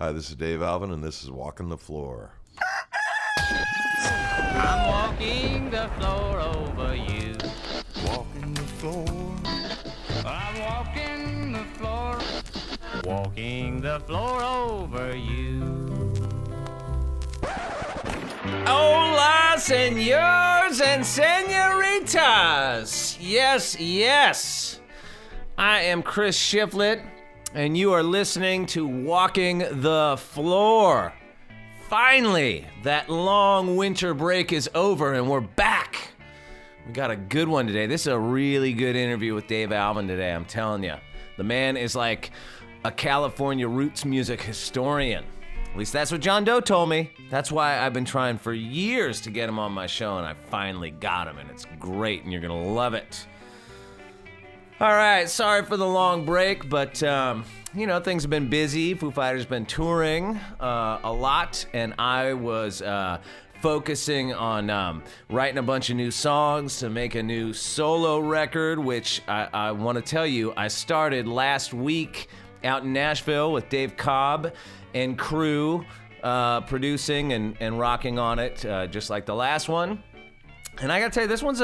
Hi, this is Dave Alvin, and this is Walking the Floor. I'm walking the floor over you. Walking the floor. I'm walking the floor. Walking the floor over you. Hola, senors and senoritas. Yes. I am Chris Shiflett, and you are listening to Walking the Floor. Finally, that long winter break is over, and we're back. We got a good one today. This is a really good interview with Dave Alvin today, I'm telling you. The man is like a California roots music historian. At least that's what John Doe told me. That's why I've been trying for years to get him on my show, and I finally got him, and it's great, and you're gonna love it. All right, sorry for the long break, but things have been busy. Foo Fighters been touring a lot, and I was focusing on writing a bunch of new songs to make a new solo record, which I want to tell you, I started last week out in Nashville with Dave Cobb and crew producing and rocking on it, just like the last one. And I gotta tell you, this one's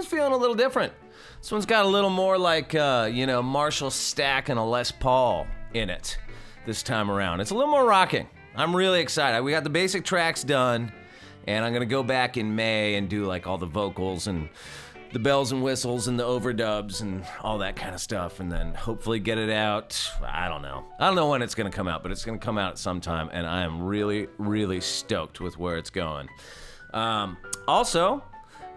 feeling a little different. This one's got a little more like, Marshall Stack and a Les Paul in it this time around. It's a little more rocking. I'm really excited. We got the basic tracks done, and I'm gonna go back in May and do like all the vocals and the bells and whistles and the overdubs and all that kind of stuff, and then hopefully get it out. I don't know when it's gonna come out, but it's gonna come out at some time, and I am really, really stoked with where it's going. Also,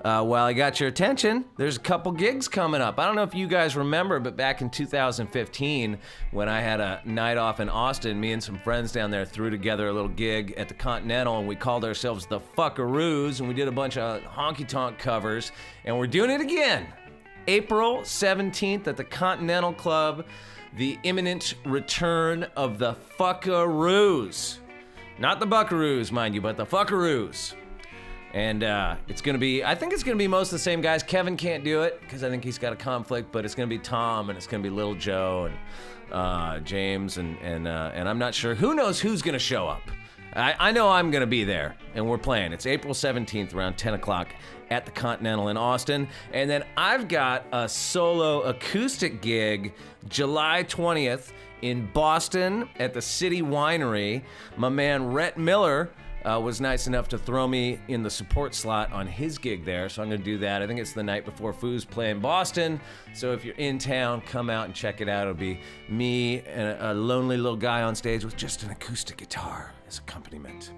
while I got your attention, there's a couple gigs coming up. I don't know if you guys remember, but back in 2015, when I had a night off in Austin, me and some friends down there threw together a little gig at the Continental, and we called ourselves the Fuckaroos, and we did a bunch of honky-tonk covers, and we're doing it again. April 17th at the Continental Club, the imminent return of the Fuckaroos. Not the Buckaroos, mind you, but the Fuckaroos. And it's going to be, I think it's going to be most of the same guys. Kevin can't do it because I think he's got a conflict, but it's going to be Tom, and it's going to be Lil Joe and James, and I'm not sure. Who knows who's going to show up? I know I'm going to be there, and we're playing. It's April 17th around 10 o'clock at the Continental in Austin. And then I've got a solo acoustic gig July 20th in Boston at the City Winery. My man Rhett Miller was nice enough to throw me in the support slot on his gig there, so I'm going to do that. I think it's the night before Foo's play in Boston, so if you're in town, come out and check it out. It'll be me and a lonely little guy on stage with just an acoustic guitar as accompaniment.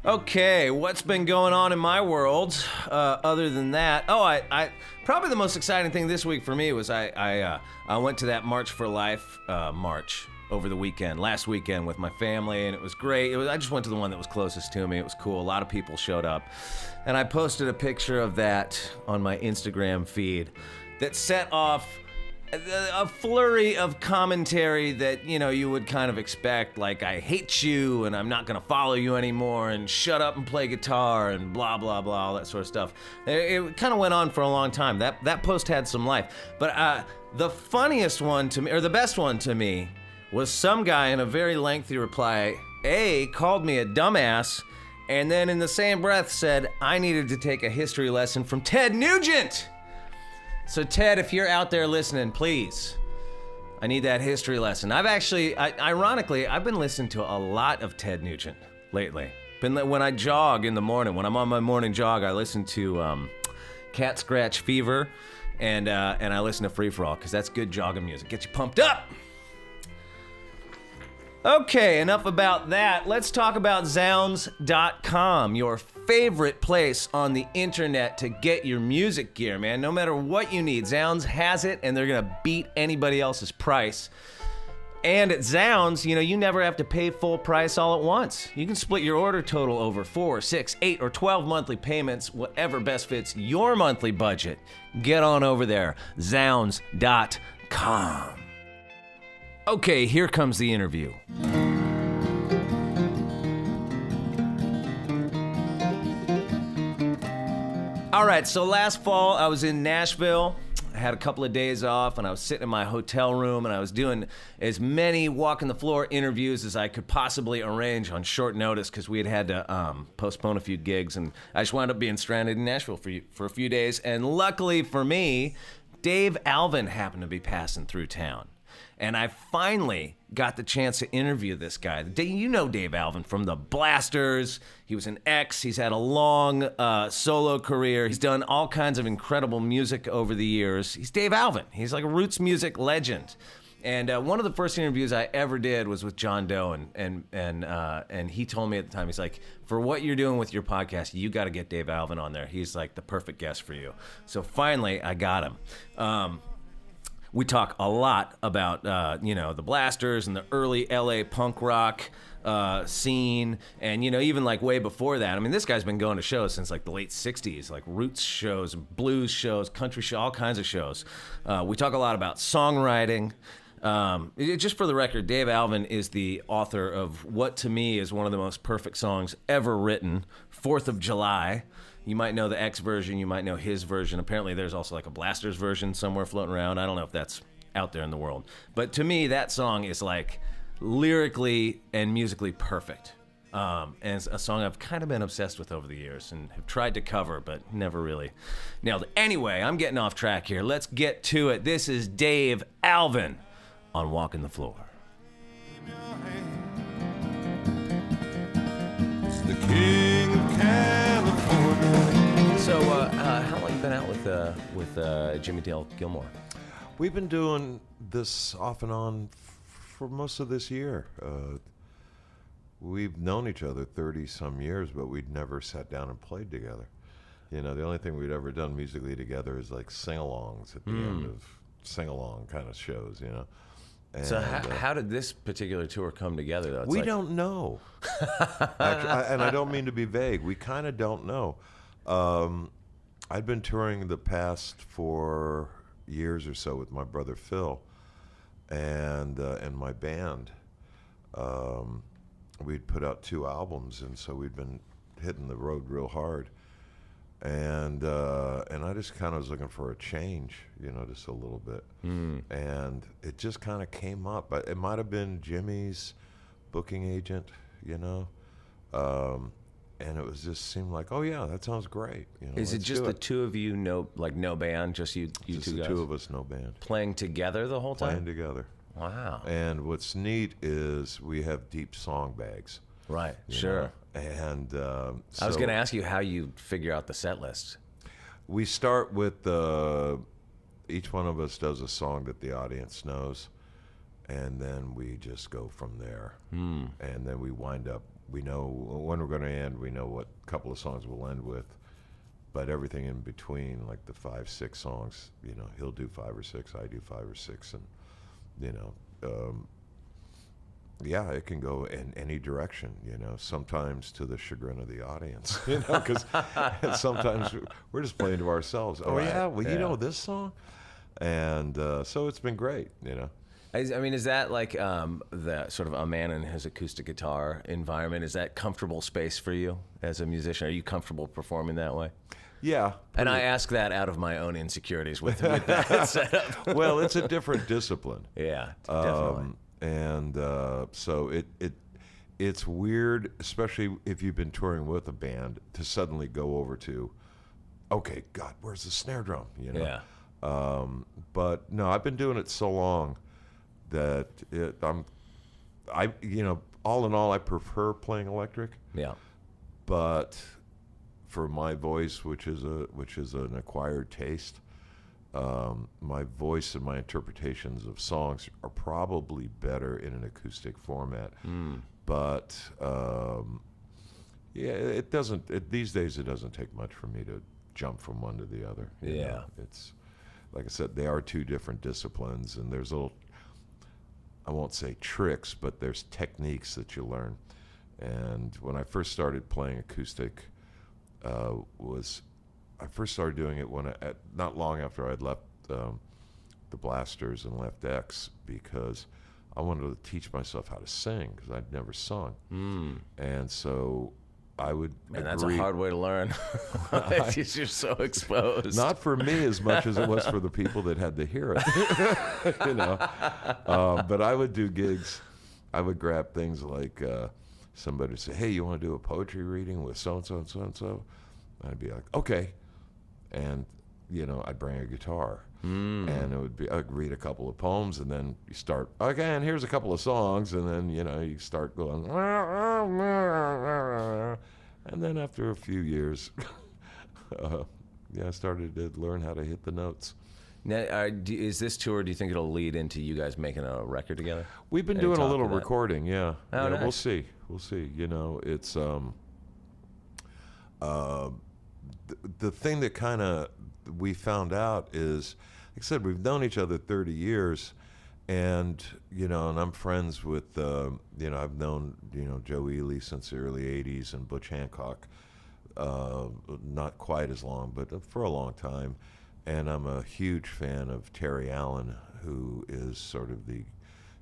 Okay, what's been going on in my world other than that? Oh, I probably the most exciting thing this week for me was I went to that March for Life march over the weekend, last weekend with my family, and it was great. I just went to the one that was closest to me. It was cool. A lot of people showed up. And I posted a picture of that on my Instagram feed that set off a flurry of commentary that, you would kind of expect, like, I hate you, and I'm not going to follow you anymore, and shut up and play guitar, and blah, blah, blah, all that sort of stuff. It kind of went on for a long time. That post had some life. But the funniest one to me, or the best one to me, was some guy in a very lengthy reply, called me a dumbass, and then in the same breath said I needed to take a history lesson from Ted Nugent. So Ted, if you're out there listening, please, I need that history lesson. Ironically, I've been listening to a lot of Ted Nugent lately. When I jog in the morning, when I'm on my morning jog, I listen to Cat Scratch Fever, and I listen to Free For All, because that's good jogging music. Gets you pumped up. Okay, enough about that. Let's talk about Zounds.com, your favorite place on the internet to get your music gear, man. No matter what you need, Zounds has it, and they're gonna beat anybody else's price. And at Zounds, you never have to pay full price all at once. You can split your order total over 4, 6, 8, or 12 monthly payments, whatever best fits your monthly budget. Get on over there, Zounds.com. Okay, here comes the interview. All right, so last fall I was in Nashville, had a couple of days off, and I was sitting in my hotel room, and I was doing as many walking the floor interviews as I could possibly arrange on short notice because we had to postpone a few gigs, and I just wound up being stranded in Nashville for a few days. And luckily for me, Dave Alvin happened to be passing through town. And I finally got the chance to interview this guy. You know Dave Alvin from the Blasters. He was an X. He's had a long solo career. He's done all kinds of incredible music over the years. He's Dave Alvin. He's like a roots music legend. And one of the first interviews I ever did was with John Doe, and he told me at the time, he's like, for what you're doing with your podcast, you got to get Dave Alvin on there. He's like the perfect guest for you. So finally, I got him. We talk a lot about, the Blasters and the early LA punk rock scene. And, even like way before that. I mean, this guy's been going to shows since like the late 60s, like roots shows, blues shows, country shows, all kinds of shows. We talk a lot about songwriting. Just for the record, Dave Alvin is the author of what to me is one of the most perfect songs ever written, 4th of July. You might know the X version. You might know his version. Apparently, there's also like a Blasters version somewhere floating around. I don't know if that's out there in the world. But to me, that song is like lyrically and musically perfect. And it's a song I've kind of been obsessed with over the years and have tried to cover, but never really nailed it. Anyway, I'm getting off track here. Let's get to it. This is Dave Alvin on Walking the Floor. It's the king of California. So, how long you been out with Jimmy Dale Gilmore? We've been doing this off and on for most of this year. We've known each other 30-some years, but we'd never sat down and played together. The only thing we'd ever done musically together is like sing-alongs at the end of sing-along kind of shows, And, so how did this particular tour come together, though? We don't know. Actually, and I don't mean to be vague. We kind of don't know. I'd been touring the past 4 years or so with my brother Phil and my band. We'd put out 2 albums, and so we'd been hitting the road real hard. And I just kind of was looking for a change, just a little bit. And it just kind of came up. It might have been Jimmy's booking agent, and it was just seemed like, oh yeah, that sounds great. Is it just the two of you, no band, just you just two the guys? two of us, no band. Playing together the whole time? Playing together. Wow. And what's neat is we have deep song bags. Right, sure. And I was going to ask you how you figure out the set list. We start with each one of us does a song that the audience knows, and then we just go from there. And then we wind up, we know when we're going to end, we know what couple of songs we'll end with, but everything in between, like the 5, 6 songs, he'll do 5 or 6, I do 5 or 6, and yeah, it can go in any direction, sometimes to the chagrin of the audience, because sometimes we're just playing to ourselves. Oh, right. Yeah, well, you know this song? And so it's been great, I mean, is that like the sort of a man and his acoustic guitar environment? Is that comfortable space for you as a musician? Are you comfortable performing that way? Yeah. And I ask that out of my own insecurities with that setup. Well, it's a different discipline. Yeah, definitely. And so it's weird, especially if you've been touring with a band, to suddenly go over to, okay, God, where's the snare drum? Yeah. But no, I've been doing it so long that all in all, I prefer playing electric. Yeah. But for my voice, which is an acquired taste, my voice and my interpretations of songs are probably better in an acoustic format. But yeah, it doesn't. These days, it doesn't take much for me to jump from one to the other. Yeah, it's like I said, they are 2 different disciplines, and there's little, I won't say tricks, but there's techniques that you learn. And when I first started playing acoustic, I first started doing it not long after I'd left the Blasters and left X, because I wanted to teach myself how to sing, because I'd never sung. And so I would Man, agree. that's a hard way to learn. You're so exposed. Not for me as much as it was for the people that had to hear it. You know, but I would do gigs. I would grab things like somebody would say, "Hey, you want to do a poetry reading with so and so and so and so?" I'd be like, "Okay," and you know, I'd bring a guitar, and it would be I'd read a couple of poems, and then you start okay, and here's a couple of songs, and then you know you start going, and then after a few years, I started to learn how to hit the notes. Now, is this tour? Do you think it'll lead into you guys making a record together? We've been Any doing a talk little of that? recording, yeah. Oh, Yeah, nice. We'll see. You know, it's the thing that kind of we found out is, like I said, we've known each other 30 years, and you know, and I'm friends with you know, I've known Joe Ely since the early '80s and Butch Hancock, not quite as long, but for a long time. And I'm a huge fan of Terry Allen, who is sort of the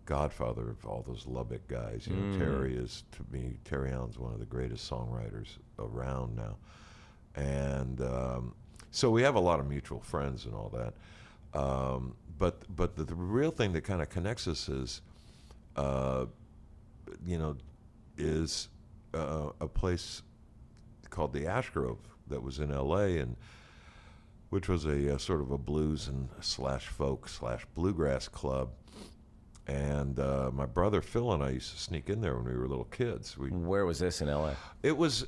godfather of all those Lubbock guys. You know, Terry is, to me, Terry Allen's one of the greatest songwriters around now. And so we have a lot of mutual friends and all that. But the real thing that kind of connects us is, you know, is a place called the Ash Grove that was in L.A., and which was a sort of a blues and slash folk slash bluegrass club. And my brother Phil and I used to sneak in there when we were little kids. Where was this in L.A.? It was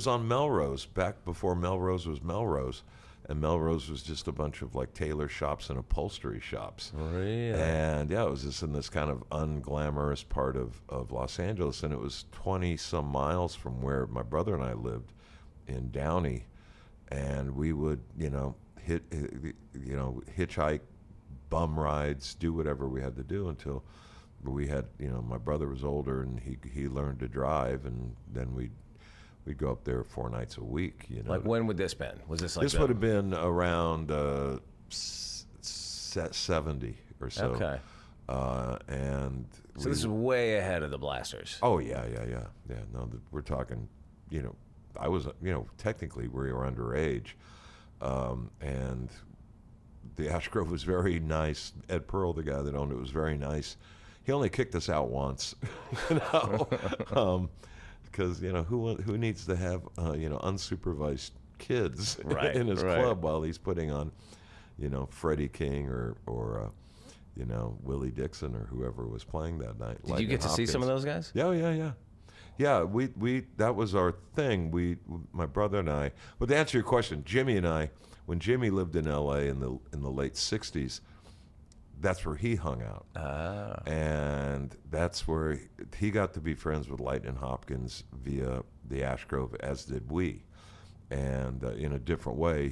on Melrose, back before Melrose was Melrose. And Melrose was just a bunch of like tailor shops and upholstery shops. Really? And yeah, it was just in this kind of unglamorous part of Los Angeles. And it was 20 some miles from where my brother and I lived in Downey. And we would, you know, hitchhike, bum rides, do whatever we had to do until we had, you know, my brother was older and he learned to drive, and then we'd go up there 4 nights a week. You know, Like, when would this been? Was this like this would have been around 70 or so. Okay. And So this is way ahead of the Blasters. oh yeah. No, we're talking, you know, I was, you know, technically we were underage, and the Ash Grove was very nice. Ed Pearl, the guy that owned it, was very nice. He only kicked us out once, you know, because you know who needs to have you know, unsupervised kids Right, in his right. club while he's putting on, you know, Freddie King or you know, Willie Dixon or whoever was playing that night. Did you get to see some of those guys? Yeah, we that was our thing. My brother and I. Well, to answer your question, Jimmy and I, when Jimmy lived in L.A. in the late '60s, that's where he hung out, and that's where he got to be friends with Lightnin' Hopkins via the Ash Grove, as did we, and in a different way.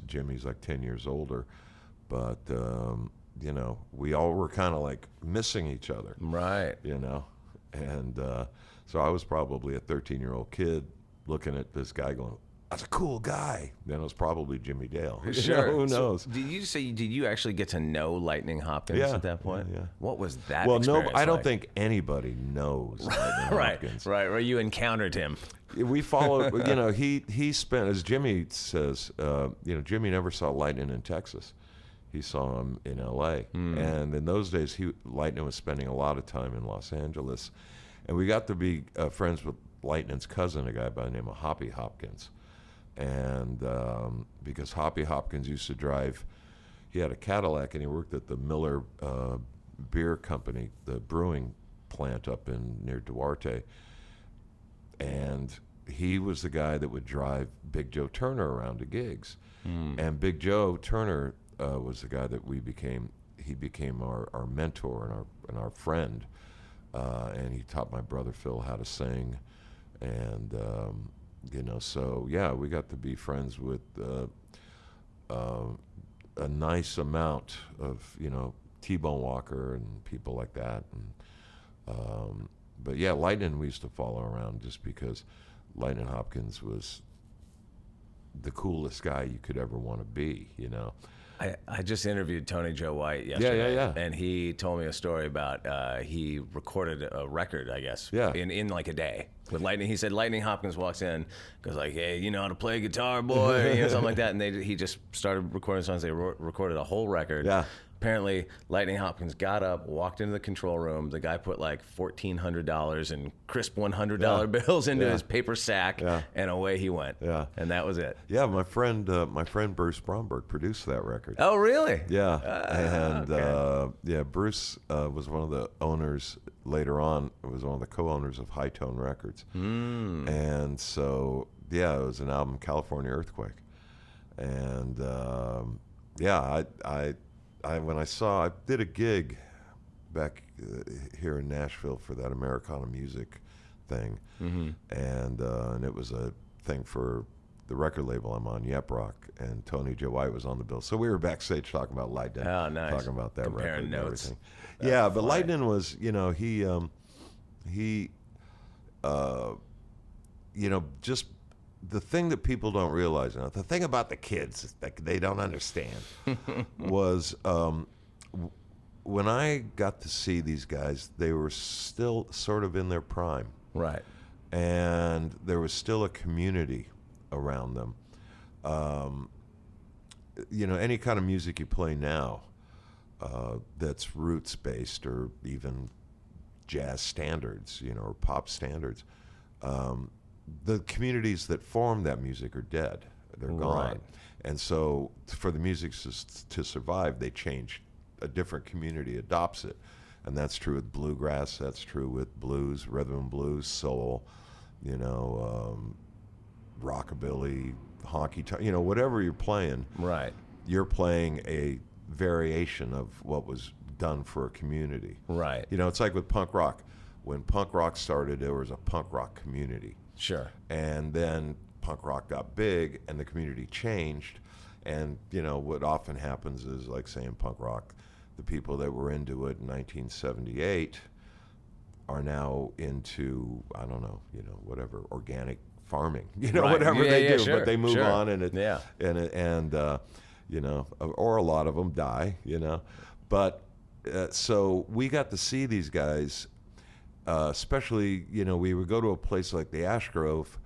Jimmy's like 10 years older, but you know, we all were kind of like missing each other, Right. you know, and. So I was probably a 13-year-old kid looking at this guy going, "That's a cool guy." Then it was probably Jimmy Dale. You Sure. know, who So, knows? did you actually get to know Lightning Hopkins Yeah, at that point? yeah. What was that Well, no, experience I don't like? think anybody knows Lightning Right, Hopkins. right. You encountered him. We followed, you know, he spent, as Jimmy says, you know, Jimmy never saw Lightning in Texas. He saw him in L.A. And in those days, Lightning was spending a lot of time in Los Angeles. And we got to be friends with Lightning's cousin, a guy by the name of Hoppy Hopkins. And because Hoppy Hopkins used to drive, he had a Cadillac and he worked at the Miller Beer Company, the brewing plant up near Duarte. And he was the guy that would drive Big Joe Turner around to gigs. And Big Joe Turner was the guy that he became our mentor and our friend. And he taught my brother Phil how to sing, and you know, so yeah, we got to be friends with a nice amount of, you know, T-Bone Walker and people like that, and but yeah, Lightning we used to follow around just because Lightning Hopkins was the coolest guy you could ever want to be, you know. I just interviewed Tony Joe White yesterday. yeah. And he told me a story about he recorded a record, I guess, in like a day with Lightning. He said Lightning Hopkins walks in, goes like, "Hey, you know how to play guitar, boy?" You know, something like that. And he just started recording songs. They recorded a whole record. Yeah. Apparently, Lightning Hopkins got up, walked into the control room. The guy put like $1,400 in crisp $100 bills into his paper sack, and away he went. Yeah. And that was it. Yeah, my friend Bruce Bromberg produced that record. Oh, really? Yeah, and Bruce was one of the owners later on. Was one of the co-owners of High Tone Records, and so it was an album, California Earthquake, and I did a gig back here in Nashville for that Americana music thing, and it was a thing for the record label I'm on, Yep Rock, and Tony Joe White was on the bill. So we were backstage talking about Lightning, talking about that Comparing record notes. and everything. But Lightning was, just the thing that people don't realize now, the thing about the kids that they don't understand was when I got to see these guys, they were still sort of in their prime. Right. And there was still a community around them. Any kind of music you play now that's roots-based or even jazz standards, or pop standards, the communities that form that music are dead. They're gone. Right. And so for the music to survive, they change. A different community adopts it. And that's true with bluegrass. That's true with blues, rhythm and blues, soul, rockabilly, honky-tonk, whatever you're playing. Right. You're playing a variation of what was done for a community. Right. It's like with punk rock. When punk rock started, there was a punk rock community. Sure. And then punk rock got big and the community changed. And, what often happens is, like saying punk rock, the people that were into it in 1978 are now into, I don't know, whatever, organic farming, Right. whatever they do. Sure, but they move on and or a lot of them die, But so we got to see these guys. Especially, we would go to a place like the Ash Grove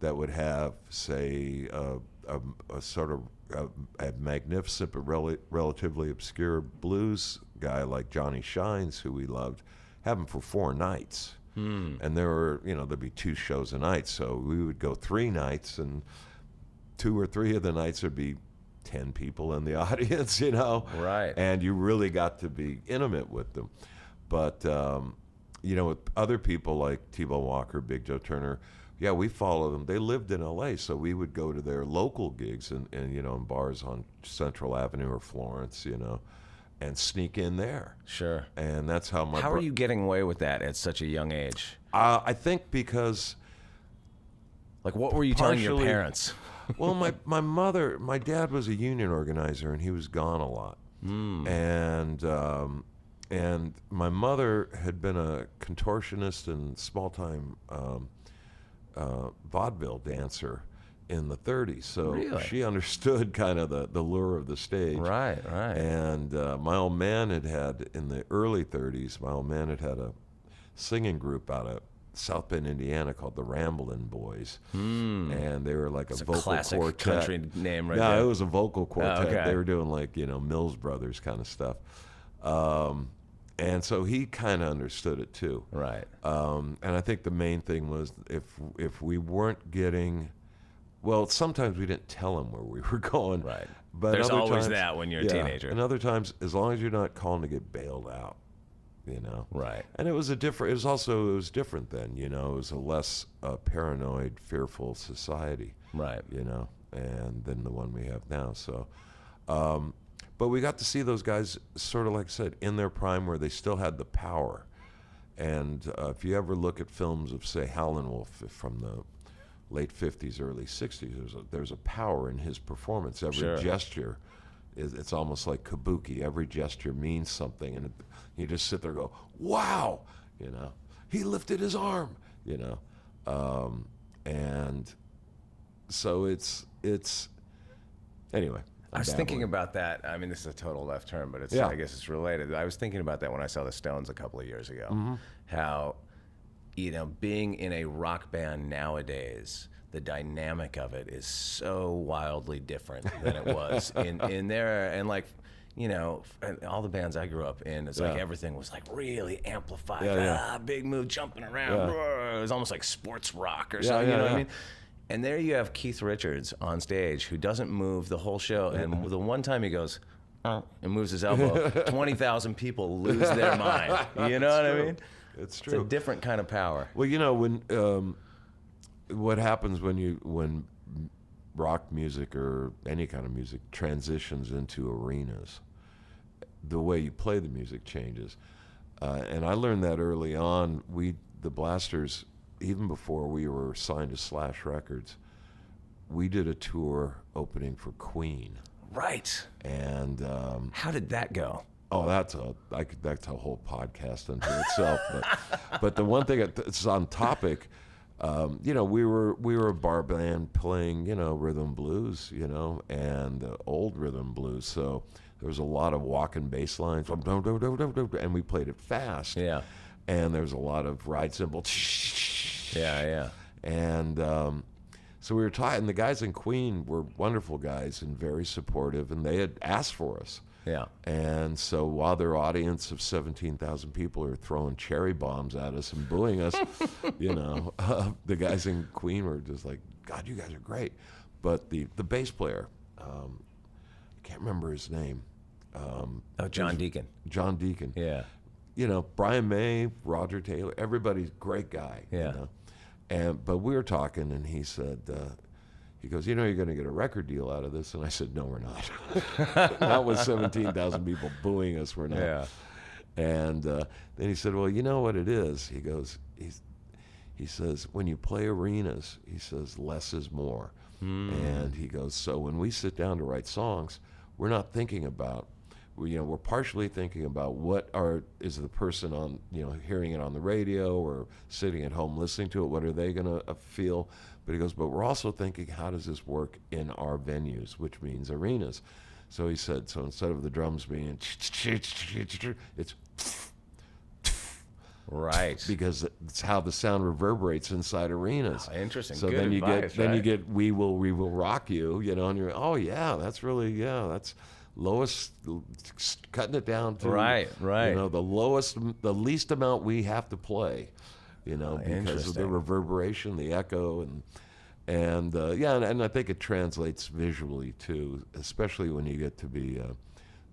that would have, say, a sort of a magnificent but relatively obscure blues guy like Johnny Shines, who we loved, have him for 4 nights. And there were, there'd be 2 shows a night. So we would go 3 nights, and 2 or 3 of the nights there'd be 10 people in the audience, Right. And you really got to be intimate with them. But, with other people like T-Bone Walker, Big Joe Turner, we followed them. They lived in L.A., so we would go to their local gigs and in bars on Central Avenue or Florence, and sneak in there. Sure. And that's how How are you getting away with that at such a young age? I think because... Like, what were you telling your parents? Well, my dad was a union organizer, and he was gone a lot. And my mother had been a contortionist and small-time vaudeville dancer in the 30s. So Really? She understood kind of the lure of the stage. Right. And my old man had in the early 30s, my old man had a singing group out of South Bend, Indiana called the Ramblin' Boys. And they were like It's a a vocal classic quartet. country name right No, there. it was a vocal quartet. okay. They were doing like, Mills Brothers kind of stuff. And so he kind of understood it too. Right. And I think the main thing was if we weren't getting, well, sometimes we didn't tell him where we were going. Right. But There's other always times, that when you're a teenager. And other times, as long as you're not calling to get bailed out, Right. And it was different then, it was a less paranoid, fearful society. Right. And than the one we have now. So, but we got to see those guys sort of, like I said, in their prime where they still had the power. And if you ever look at films of, say, Howlin' Wolf from the late 50s, early 60s, there's a power in his performance. Every gesture, it's almost like kabuki. Every gesture means something. And you just sit there and go, wow, he lifted his arm, and so it's anyway. I was thinking about that. I mean, this is a total left turn, but Yeah. I guess it's related. I was thinking about that when I saw the Stones a couple of years ago. Mm-hmm. How, being in a rock band nowadays, the dynamic of it is so wildly different than it was in there. And like, and all the bands I grew up in, it's like everything was like really amplified. Big move, jumping around. It was almost like sports rock or something. You know what I mean? And there you have Keith Richards on stage who doesn't move the whole show. And the one time he goes, and moves his elbow, 20,000 people lose their mind. You know what I mean? It's true. It's a different kind of power. Well, when what happens when rock music or any kind of music transitions into arenas, the way you play the music changes. And I learned that early on. The Blasters, even before we were signed to Slash Records, we did a tour opening for Queen. Right. And how did that go? Oh, that's a whole podcast unto itself. But the one thing that's on topic, we were a bar band playing, rhythm blues, and old rhythm blues. So there was a lot of walking bass lines, and we played it fast. Yeah. And there was a lot of ride cymbal. Yeah. And so we were tight, and the guys in Queen were wonderful guys and very supportive, and they had asked for us. Yeah. And so while their audience of 17,000 people are throwing cherry bombs at us and booing us, the guys in Queen were just like, God, you guys are great. But the bass player, I can't remember his name. John Deacon. John Deacon. Yeah. Brian May, Roger Taylor, everybody's a great guy. Yeah. But we were talking, and he said, he goes, you're going to get a record deal out of this. And I said, no, we're not. Not with 17,000 people booing us, we're not. Yeah. And then he said, well, you know what it is? He goes, he says, when you play arenas, he says, less is more. And he goes, so when we sit down to write songs, we're not thinking about, we're partially thinking about is the person on, hearing it on the radio or sitting at home listening to it, what are they going to feel? But he goes, but we're also thinking, how does this work in our venues, which means arenas? So he said, so instead of the drums being, it's right, because it's how the sound reverberates inside arenas. Oh, interesting. So Good then you advice, you get we will rock you, and you're that's lowest, cutting it down to right. the least amount we have to play, because of the reverberation, the echo, and I think it translates visually too, especially when you get to be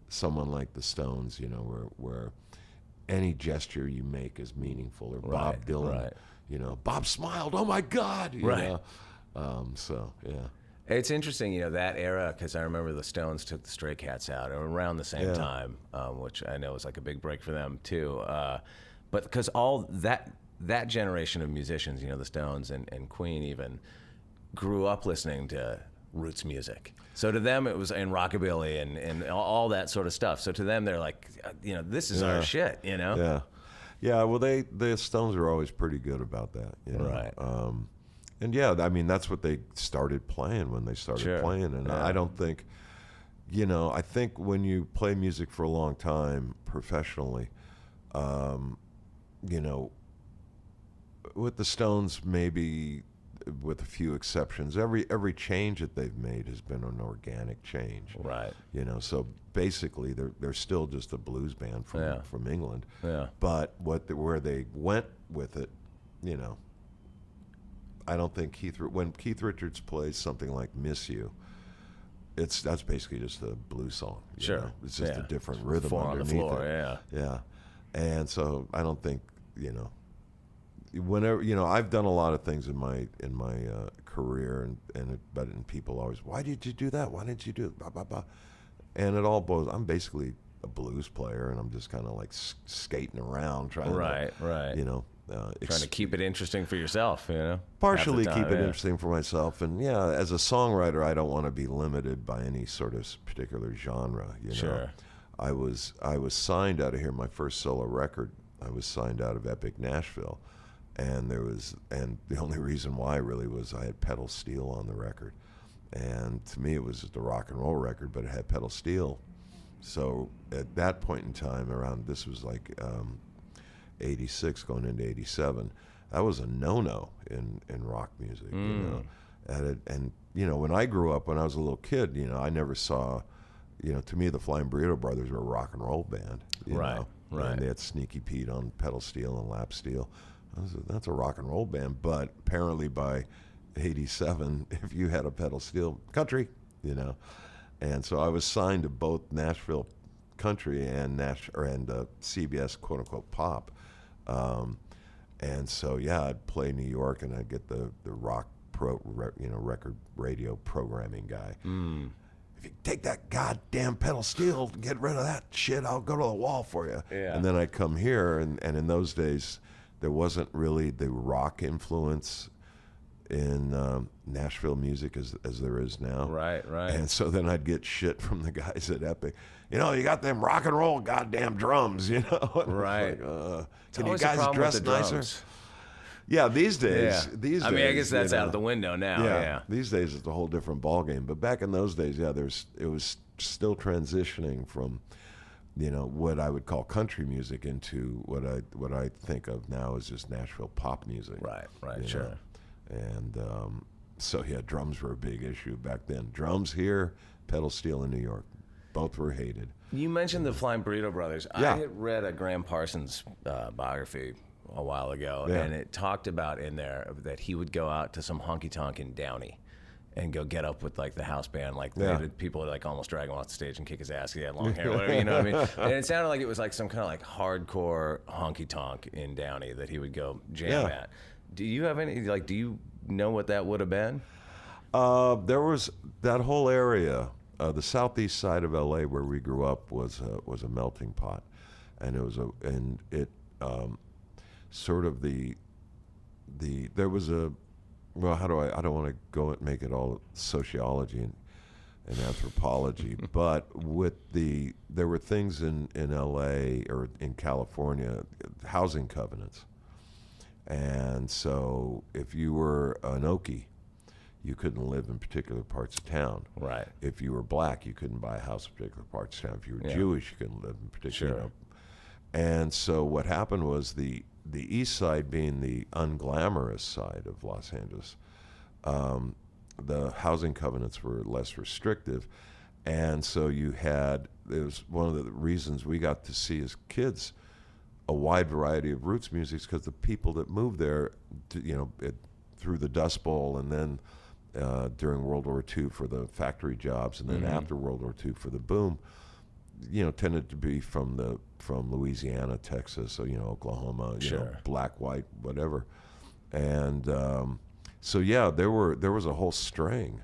someone like the Stones, where any gesture you make is meaningful, or Bob Dylan, Bob smiled, oh my God, so yeah. It's interesting, that era, because I remember the Stones took the Stray Cats out around the same time, which I know was like a big break for them too. But because all that generation of musicians, the Stones and Queen even, grew up listening to roots music. So to them, it was in rockabilly and all that sort of stuff. So to them, they're like, this is our shit, Yeah. Yeah, well, the Stones are always pretty good about that, Right. And that's what they started playing when they started playing. And I don't think, I think when you play music for a long time professionally, with the Stones, maybe with a few exceptions, every change that they've made has been an organic change. Right. So basically they're still just a blues band from England. Yeah. But where they went with it, I don't think when Keith Richards plays something like "Miss You," that's basically just a blues song. Sure. It's just a different rhythm underneath on the floor, it. Yeah. And so I don't think, whenever, I've done a lot of things in my career, and people always, why did you do that? Why didn't you do it? Blah, blah, blah. And it all boils, I'm basically a blues player, and I'm just kind of like skating around trying to, trying to keep it interesting for yourself, partially keep it interesting for myself. And as a songwriter, I don't want to be limited by any sort of particular genre. Sure. I was signed out of here. My first solo record, I was signed out of Epic Nashville, and the only reason why really was I had pedal steel on the record, And to me, it was just a rock and roll record, but it had pedal steel. So at that point in time, this was like 86 going into 87, that was a no-no in rock music, you know. And when I grew up, when I was a little kid, I never saw, to me, the Flying Burrito Brothers were a rock and roll band. You know? Right. And they had Sneaky Pete on pedal steel and lap steel. That's a rock and roll band. But apparently by 87, if you had a pedal steel, country, And so I was signed to both Nashville Country and CBS quote unquote pop. And so I'd play New York, and I'd get the rock record radio programming guy. If you take that goddamn pedal steel, get rid of that shit, I'll go to the wall for you. Yeah. And then I'd come here, and in those days, there wasn't really the rock influence in Nashville music as there is now. Right. And so then I'd get shit from the guys at Epic. You got them rock and roll goddamn drums, Right. Can you guys dress nicer? Yeah, these days. Yeah. I guess that's out of the window now. Yeah. These days it's a whole different ballgame. But back in those days, it was still transitioning from, what I would call country music into what I think of now as just Nashville pop music. Right. Sure. And so drums were a big issue back then. Drums here, pedal steel in New York. Both were hated. You mentioned the Flying Burrito Brothers. Yeah. I had read a Graham Parsons biography a while ago, and it talked about in there that he would go out to some honky-tonk in Downey and go get up with like the house band, people would like almost drag him off the stage and kick his ass. He had long hair, whatever, you know what I mean? And it sounded like it was like some kind of like hardcore honky-tonk in Downey that he would go jam at. Do you have any, do you know what that would have been? There was that whole area, the southeast side of LA where we grew up was a melting pot, and there was a, well, I don't want to go and make it all sociology and anthropology, but there were things in LA or in California, housing covenants. And so if you were an Okie, you couldn't live in particular parts of town. Right. If you were black, you couldn't buy a house in particular parts of town. If you were Jewish, you couldn't live in particular. Sure. And so what happened was the east side being the unglamorous side of Los Angeles, the housing covenants were less restrictive. And so it was one of the reasons we got to see as kids a wide variety of roots music, because the people that moved there, through the Dust Bowl, and then during World War II for the factory jobs, and then after World War II for the boom, tended to be from Louisiana, Texas, Oklahoma, black, white, whatever. And there was a whole string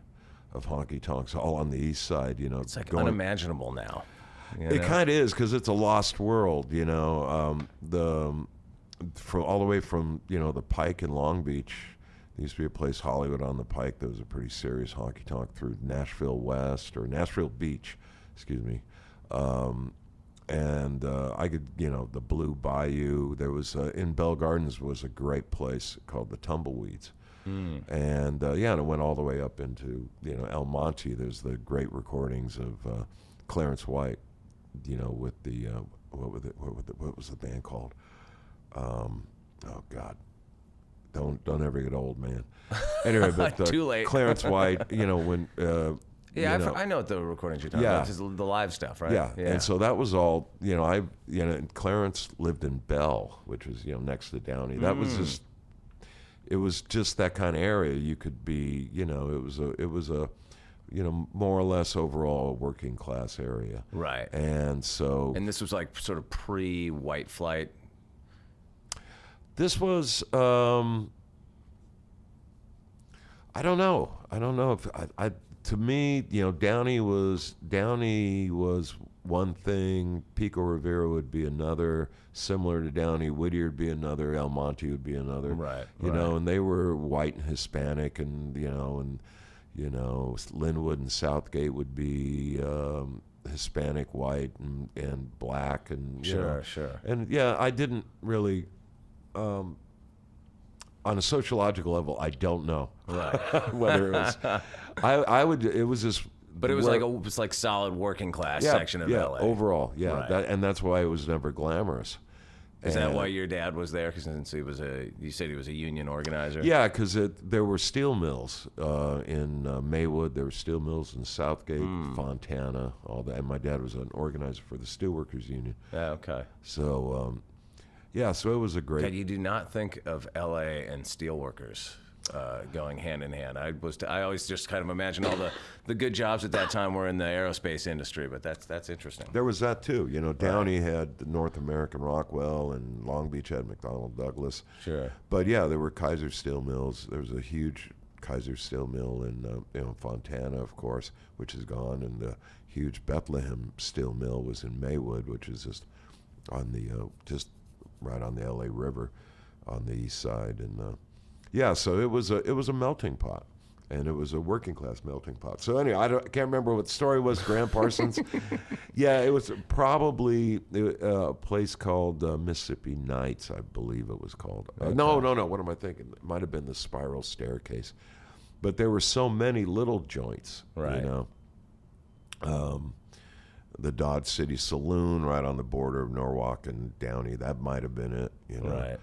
of honky tonks all on the east side. It's like unimaginable now. It kind of is, because it's a lost world. All the way from the Pike in Long Beach. There used to be a place, Hollywood on the Pike, that was a pretty serious honky tonk, through Nashville West, or Nashville Beach, excuse me. I could, the Blue Bayou. There was in Bell Gardens was a great place called the Tumbleweeds. And it went all the way up into El Monte. There's the great recordings of Clarence White, with the what was the band called? Oh God, don't ever get old, man. Anyway, but too late. Clarence White, when. I know what the recordings you're talking about. Just the live stuff, right? Yeah. And so that was all. Clarence lived in Bell, which was next to Downey. That was just. It was just that kind of area. You could be, it was a more or less overall working class area. Right. And this was like sort of pre-White Flight. This was. I don't know. If I to me, Downey was one thing. Pico Rivera would be another. Similar to Downey, Whittier would be another. El Monte would be another. Right. And they were white and Hispanic, and Linwood and Southgate would be Hispanic, white, and black, and sure. And I didn't really. on a sociological level, I don't know Right. whether it was. I would. It was this. But it was like solid working class section of LA. Overall, Right. and that's why it was never glamorous. Is that why your dad was there? Because you said he was a union organizer. Yeah, because there were steel mills in Maywood. There were steel mills in Southgate, Fontana, all that. And my dad was an organizer for the Steelworkers Union. Okay. So, so it was a great. God, you do not think of LA and steelworkers going hand in hand. I always just kind of imagine all the good jobs at that time were in the aerospace industry, but that's interesting. There was that too. Downey had the North American Rockwell, and Long Beach had McDonnell Douglas. Sure. But yeah, there were Kaiser Steel mills. There was a huge Kaiser Steel mill in Fontana, of course, which is gone, and the huge Bethlehem Steel mill was in Maywood, which is just on the just right on the LA River, on the east side, and so it was a melting pot. And it was a working class melting pot. So anyway, I can't remember what the story was. Graham Parsons. Yeah, it was probably a place called Mississippi Nights, I believe it was called. No. What am I thinking? It might have been the Spiral Staircase. But there were so many little joints. Right. The Dodge City Saloon, right on the border of Norwalk and Downey. That might have been it. Right.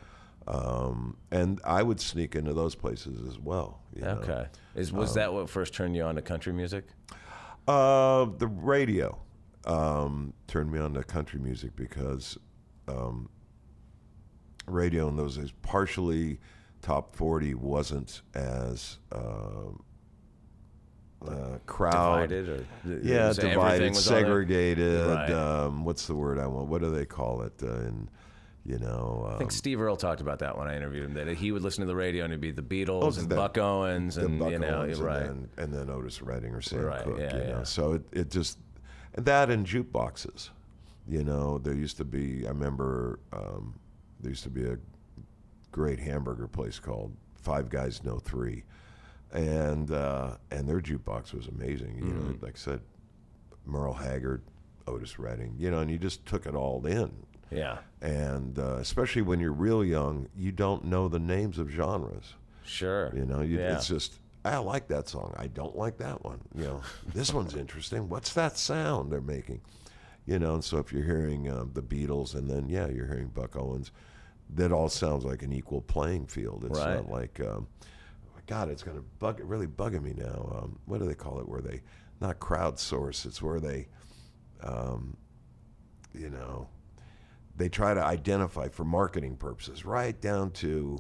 And I would sneak into those places as well. Okay. Was that what first turned you on to country music? The radio turned me on to country music because radio in those days, partially top 40 wasn't as crowd. Divided? Or divided, segregated. Right. What's the word I want? What do they call it? I think Steve Earle talked about that when I interviewed him, that he would listen to the radio and it'd be the Beatles and Buck Owens and right. And then Otis Redding or Sam Right, Cooke. yeah. So it just, that and jukeboxes. There used to be, I remember there used to be a great hamburger place called Five Guys No Three, and their jukebox was amazing. Like I said, Merle Haggard, Otis Redding, and you just took it all in. Yeah. And especially when you're real young, you don't know the names of genres. Sure. It's just, I like that song. I don't like that one. This one's interesting. What's that sound they're making? And so if you're hearing the Beatles and then, you're hearing Buck Owens, that all sounds like an equal playing field. It's right. not like, God, it's going to really bugging me now. What do they call it? Where they, not crowdsource, it's where they, they try to identify for marketing purposes, right down to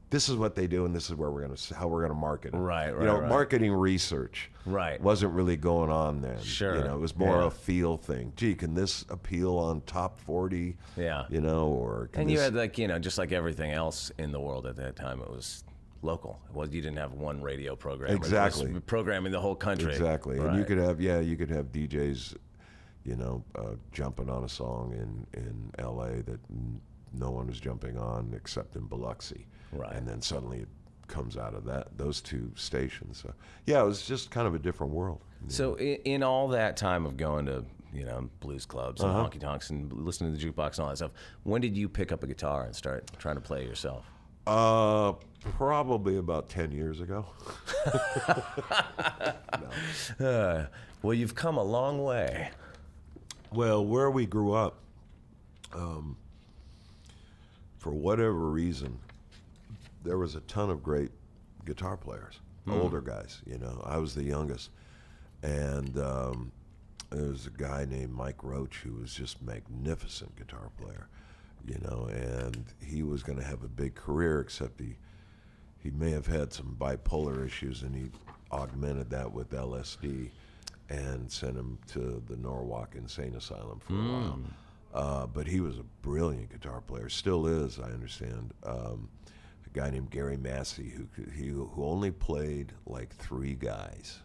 this is what they do and this is where how we're gonna market it. Right. Marketing research wasn't really going on then. Sure. It was more a feel thing. Gee, can this appeal on top 40? Yeah. Or can you had just like everything else in the world at that time, it was local. You didn't have one radio program. Exactly. It was programming the whole country. Exactly. Right. And you could have DJs jumping on a song in L.A. that no one was jumping on except in Biloxi. Right. And then suddenly it comes out of those two stations. So, it was just kind of a different world. So in all that time of going to, blues clubs and honky tonks and listening to the jukebox and all that stuff, when did you pick up a guitar and start trying to play yourself? Probably about 10 years ago. No. Well, you've come a long way. Well, where we grew up, for whatever reason, there was a ton of great guitar players, older guys. I was the youngest, and there was a guy named Mike Roach who was just magnificent guitar player, and he was going to have a big career, except he may have had some bipolar issues, and he augmented that with LSD. And sent him to the Norwalk Insane Asylum for a while. But he was a brilliant guitar player, still is, I understand. A guy named Gary Massey who only played like three guys.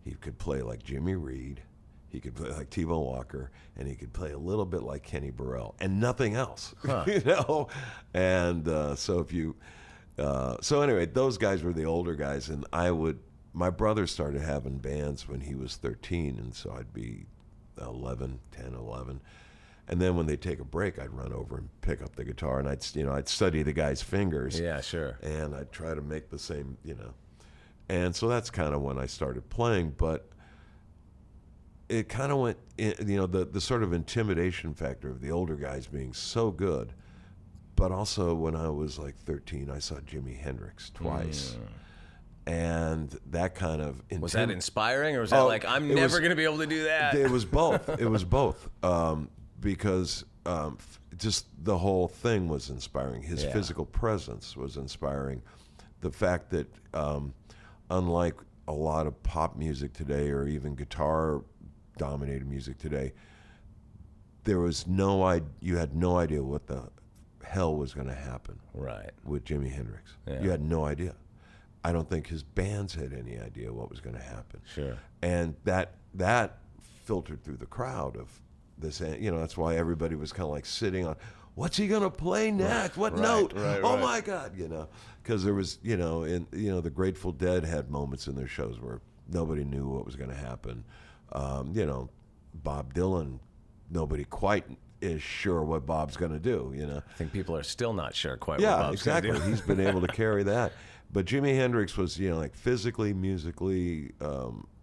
He could play like Jimmy Reed, he could play like T-Bone Walker, and he could play a little bit like Kenny Burrell, and nothing else. Huh. And so anyway, those guys were the older guys, and my brother started having bands when he was 13, and so I'd be 10, 11. And then when they take a break, I'd run over and pick up the guitar, and I'd study the guy's fingers. Yeah, sure. And I'd try to make the same, And so that's kind of when I started playing, but it kind of went, the sort of intimidation factor of the older guys being so good. But also when I was like 13, I saw Jimi Hendrix twice. And that kind of... Was that inspiring, or was that like, I'm never going to be able to do that? It was both. It was both. Because just the whole thing was inspiring. His physical presence was inspiring. The fact that, unlike a lot of pop music today, or even guitar-dominated music today, there was you had no idea what the hell was going to happen with Jimi Hendrix. Yeah. You had no idea. I don't think his bands had any idea what was going to happen. Sure. And that filtered through the crowd of this. That's why everybody was kind of like sitting on, what's he going to play next? What note? Oh my God, because there was, the Grateful Dead had moments in their shows where nobody knew what was going to happen. Bob Dylan, nobody quite is sure what Bob's going to do, I think people are still not sure quite what Bob's going to do. Yeah, exactly. He's been able to carry that. But Jimi Hendrix was, like physically, musically,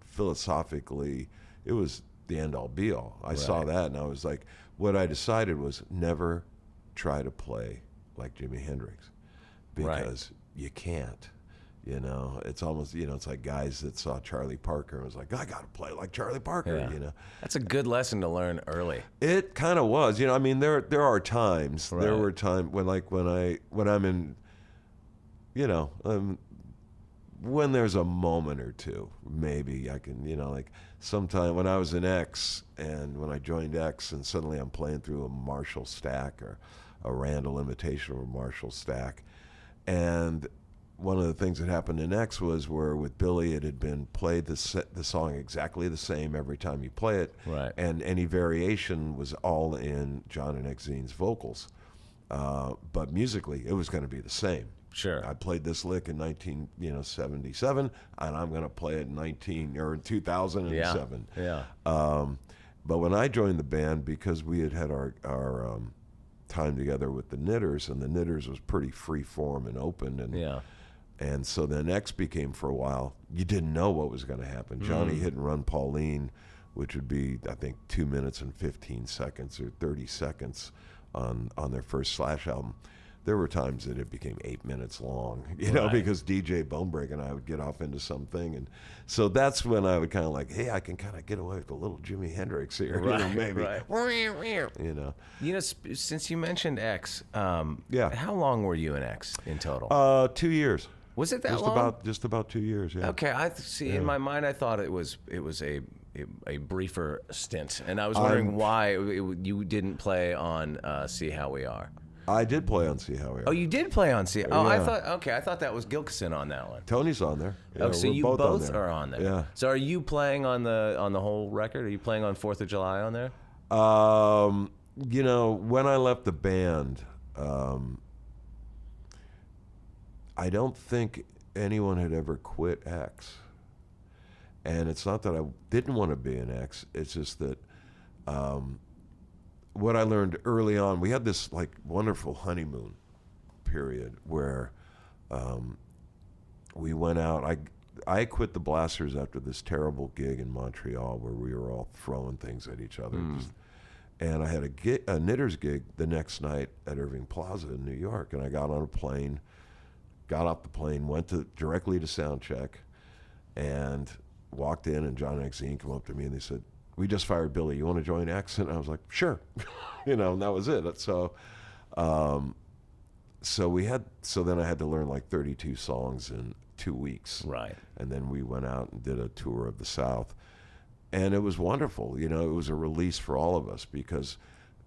philosophically, it was the end-all, be-all. I saw that, and I was like, what I decided was never try to play like Jimi Hendrix, because you can't. It's almost, it's like guys that saw Charlie Parker and was like, I got to play like Charlie Parker, That's a good lesson to learn early. It kind of was. I mean, there are times. Right. There were times when I'm in, when there's a moment or two, maybe I can, like sometime when I was in X, and when I joined X, and suddenly I'm playing through a Marshall stack or a Randall imitation of a Marshall stack. And one of the things that happened in X was where with Billy, it had been played the song exactly the same every time you play it. Right. And any variation was all in John and Exene's vocals. But musically, it was going to be the same. Sure. I played this lick in 1977, and I'm going to play it in 2007. Yeah. But when I joined the band, because we had our time together with the Knitters, and the Knitters was pretty free form and open, and so then X became, for a while, you didn't know what was going to happen. Johnny Hit and Run Pauline, which would be, I think, 2 minutes and 15 seconds or 30 seconds on their first Slash album. There were times that it became 8 minutes long, because DJ Bonebreak and I would get off into something. And so that's when I would kind of like, hey, I can kind of get away with a little Jimi Hendrix here, maybe. Since you mentioned X, how long were you in X in total? 2 years. Was it that long? Just about 2 years, yeah. Okay, I see. In my mind, I thought it was a briefer stint, and I was wondering why you didn't play on See How We Are. I did play on See How We Are. Oh, you did play on See. Oh, yeah. I thought that was Gilkison on that one. Tony's on there. Yeah, so you both are on there. Yeah. So are you playing on the whole record? Are you playing on 4th of July on there? When I left the band, I don't think anyone had ever quit X. And it's not that I didn't want to be in X. It's just that what I learned early on, we had this like wonderful honeymoon period where we went out. I quit the Blasters after this terrible gig in Montreal where we were all throwing things at each other. And I had a Knitters gig the next night at Irving Plaza in New York. And I got on a plane, got off the plane, went directly to sound check, and walked in, and John and Exene came up to me and they said, we just fired Billy. You want to join X? And I was like, sure. And that was it. So then I had to learn like 32 songs in 2 weeks. Right. And then we went out and did a tour of the South. And it was wonderful. It was a release for all of us because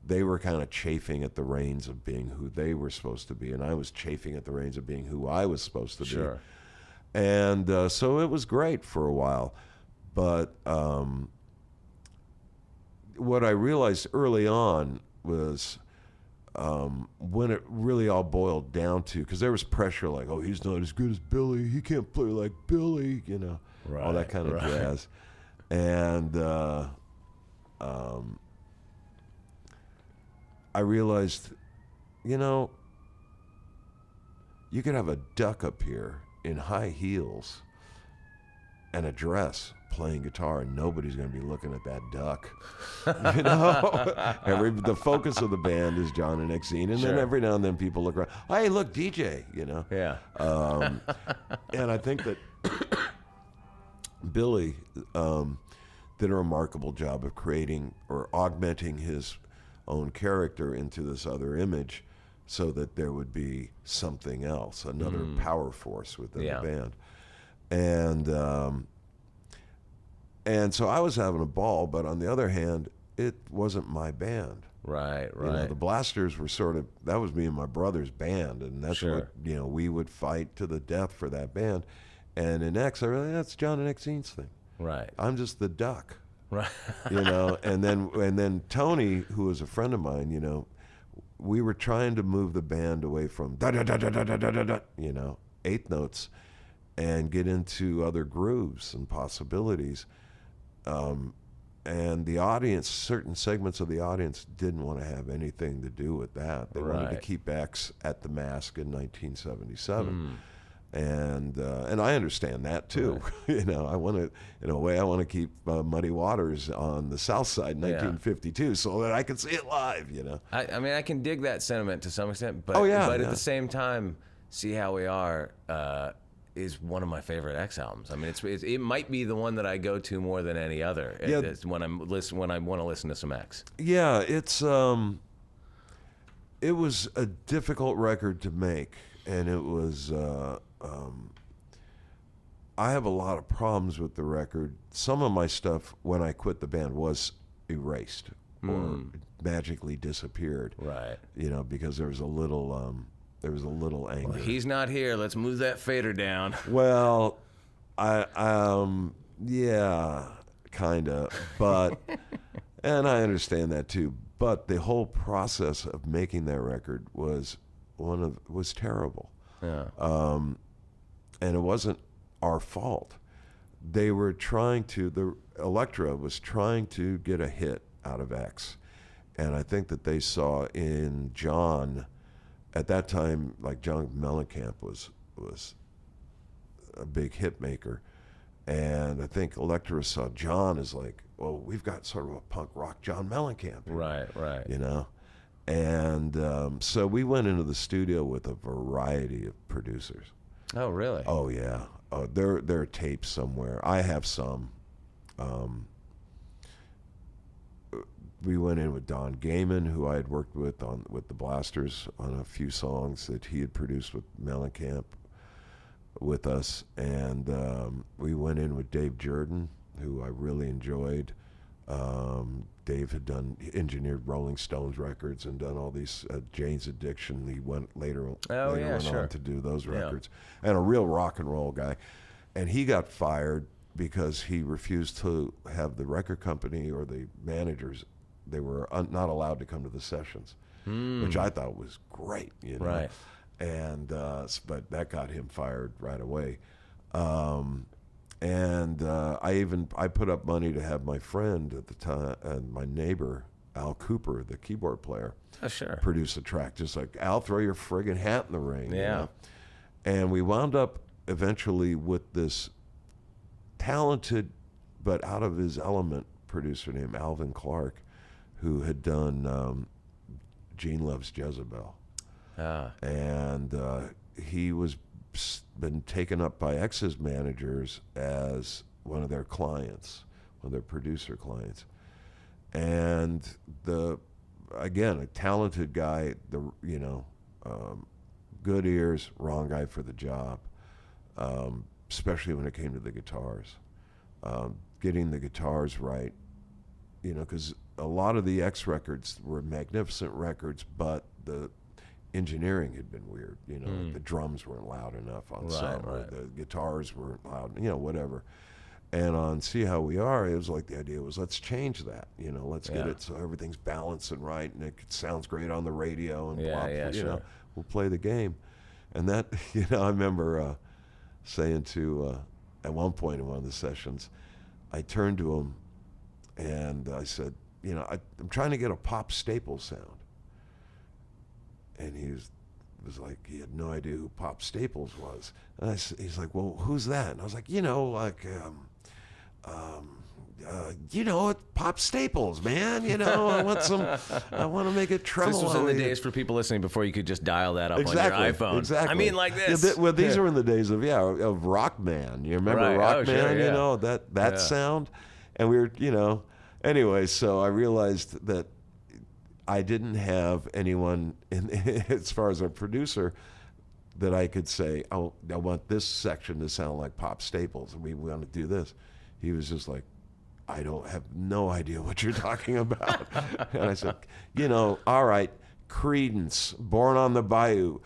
they were kind of chafing at the reins of being who they were supposed to be. And I was chafing at the reins of being who I was supposed to be. Sure. And so it was great for a while. But what I realized early on was when it really all boiled down to, because there was pressure like, oh, he's not as good as Billy, he can't play like Billy, all that kind of jazz. And I realized, you know, you could have a duck up here in high heels and a dress playing guitar, and nobody's going to be looking at that duck. You know, the focus of the band is John and Exene, and then every now and then people look around. Hey, look, DJ. You know. Yeah. And I think that Billy did a remarkable job of creating or augmenting his own character into this other image, so that there would be something else, another power force within the band. And so I was having a ball, but on the other hand, it wasn't my band. Right. You know, the Blasters were that was me and my brother's band, and that's what, you know, we would fight to the death for that band. And in X, I realized that's John and Exene's thing. Right. I'm just the duck. Right. You know, and then Tony, who was a friend of mine, you know, we were trying to move the band away from da da da da da da da da, you know, eighth notes, and get into other grooves and possibilities. And the audience, certain segments of the audience didn't want to have anything to do with that. They wanted to keep X at the Mask in 1977. And I understand that too. You know, I want to, in a way, I want to keep Muddy Waters on the South Side in 1952 so that I can see it live. You know, I mean, I can dig that sentiment to some extent, but but at the same time, See How We Are is one of my favorite X albums. I mean, it might be the one that I go to more than any other. It's when I want to listen to some X. Yeah, it was a difficult record to make, and it was. I have a lot of problems with the record. Some of my stuff, when I quit the band, was erased or magically disappeared. Right. You know, because there was a little anger. Well, he's not here. Let's move that fader down. Well, yeah, kinda, but, and I understand that too. But the whole process of making that record was terrible. Yeah. And it wasn't our fault. They were Elektra was trying to get a hit out of X. And I think that they saw in John, at that time, like John Mellencamp was a big hit maker. And I think Elektra saw John as like, well, we've got sort of a punk rock John Mellencamp. Right. You know? And so we went into the studio with a variety of producers. Oh, really? Oh, yeah. Oh, there are tapes somewhere. I have some. We went in with Don Gaiman, who I had worked with the Blasters on a few songs that he had produced with Mellencamp with us. And we went in with Dave Jordan, who I really enjoyed. Dave had engineered Rolling Stones records and done all these Jane's Addiction. He went later on to do those records, and a real rock and roll guy. And he got fired because he refused to have the record company or the managers. They were not allowed to come to the sessions, which I thought was great. You know? Right. And but that got him fired right away. And I put up money to have my friend at the time and my neighbor Al Cooper, the keyboard player, produce a track. Just like, Al, throw your friggin' hat in the ring. Yeah. You know? And we wound up eventually with this talented but out of his element producer named Alvin Clark, who had done Gene Loves Jezebel. And he was been taken up by X's managers as one of their clients, one of their producer clients. And again, a talented guy, good ears, wrong guy for the job, especially when it came to the guitars. Getting the guitars right, because a lot of the X records were magnificent records, but the engineering had been weird. The drums weren't loud enough on some, or the guitars weren't loud, whatever. And on See How We Are, it was like the idea was, let's change that. Let's get it so everything's balanced and right, and it sounds great on the radio, and we'll play the game. And that, I remember saying to, at one point in one of the sessions, I turned to him and I said, I'm trying to get a pop staple sound. and was like, he had no idea who Pop Staples was. And he's like, well, who's that? And I was like, it's Pop Staples, man. I want to make it tremolo. This was in the days for people listening before you could just dial that up exactly, on your iPhone. Exactly. I mean, like this. Yeah, these are in the days of Rockman. You remember Right. Rockman? Sure, yeah. That sound, and we were, anyway. So I realized that I didn't have anyone as far as a producer that I could say, oh, I want this section to sound like Pop Staples, and we want to do this. He was just like, I don't have no idea what you're talking about. And I said, all right, Creedence, Born on the Bayou.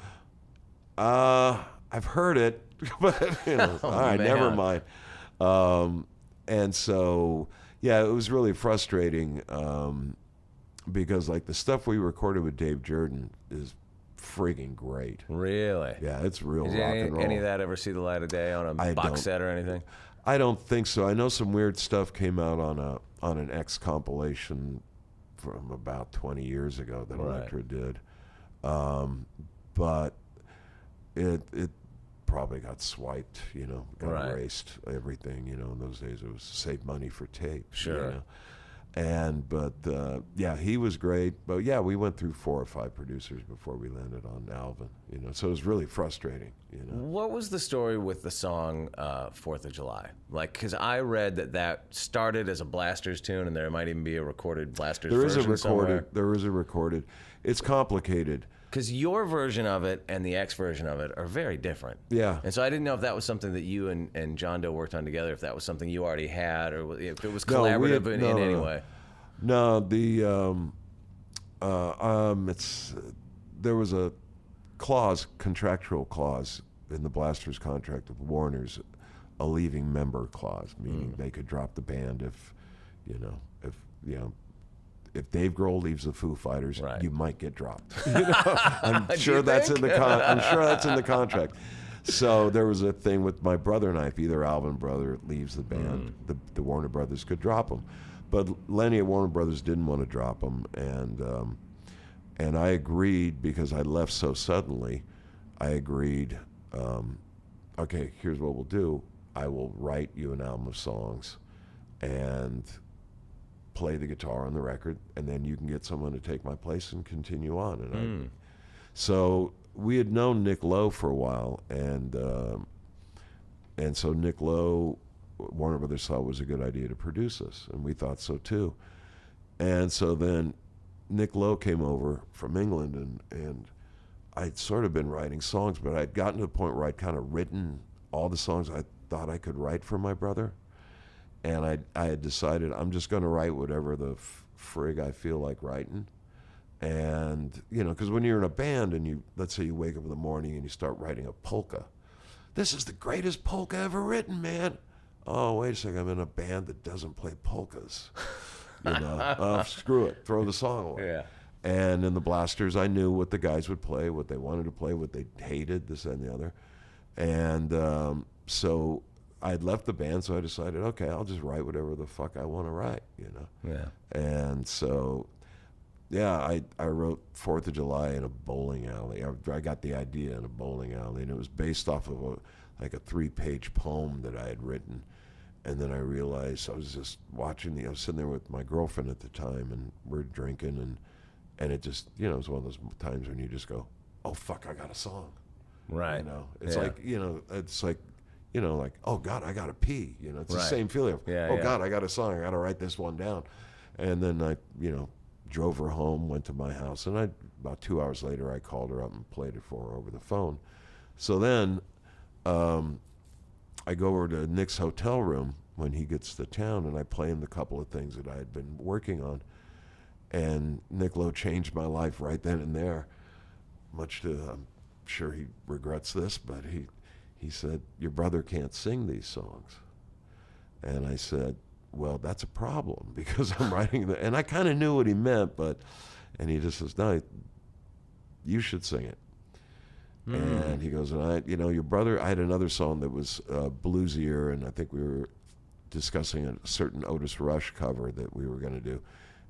I've heard it, but all right, never mind. And so, yeah, it was really frustrating because like the stuff we recorded with Dave Jordan is friggin' great. Really? Yeah, it's real Did rock and roll. any of that ever see the light of day on a box set or anything? I don't think so. I know some weird stuff came out on an X compilation from about 20 years ago that Elektra did, but it probably got swiped. Got erased. Everything. In those days it was to save money for tape. Sure. But he was great. But yeah, we went through 4 or 5 producers before we landed on Alvin. So it was really frustrating. What was the story with the song 4th of July? Like, because I read that started as a Blasters tune, and there might even be a recorded Blasters version somewhere. There is a recorded. It's complicated. Because your version of it and the X version of it are very different. Yeah. And so I didn't know if that was something that you and John Doe worked on together, if that was something you already had, or if it was collaborative in any way. No, there was a contractual clause in the Blasters contract with Warner's, a leaving member clause, meaning they could drop the band if Dave Grohl leaves the Foo Fighters, you might get dropped. I'm sure that's in the contract. So there was a thing with my brother and I. If either Alvin brother leaves the band, the Warner Brothers could drop him. But Lenny at Warner Brothers didn't want to drop him, and I agreed because I left so suddenly. I agreed. Okay, here's what we'll do. I will write you an album of songs, and play the guitar on the record, and then you can get someone to take my place and continue on. So we had known Nick Lowe for a while, and so Nick Lowe, Warner Brothers thought it was a good idea to produce us, and we thought so too. And so then Nick Lowe came over from England, and I'd sort of been writing songs, but I'd gotten to the point where I'd kind of written all the songs I thought I could write for my brother. And I had decided I'm just going to write whatever the frig I feel like writing. And, because when you're in a band and let's say you wake up in the morning and you start writing a polka. This is the greatest polka ever written, man. Oh, wait a second, I'm in a band that doesn't play polkas. Screw it, throw the song away. Yeah. And in the Blasters, I knew what the guys would play, what they wanted to play, what they hated, this and the other. And so I had left the band, so I decided, okay, I'll just write whatever the fuck I want to write, Yeah. And so, yeah, I wrote 4th of July in a bowling alley. I got the idea in a bowling alley, and it was based off of a 3-page poem that I had written. And then I realized I was just watching I was sitting there with my girlfriend at the time, and we're drinking, and it just, it was one of those times when you just go, oh, fuck, I got a song. Right. It's like, it's like, like, oh, God, I got to pee. It's the same feeling. Yeah, God, I got a song. I got to write this one down. And then I, drove her home, went to my house, and about 2 hours later, I called her up and played it for her over the phone. So then I go over to Nick's hotel room when he gets to town, and I play him the couple of things that I had been working on. And Nick Lowe changed my life right then and there, much to, I'm sure he regrets this, but he said, your brother can't sing these songs. And I said, well, that's a problem because I'm writing and I kind of knew what he meant, and he just says, no, you should sing it. And he goes, and your brother, I had another song that was bluesier, and I think we were discussing a certain Otis Rush cover that we were going to do.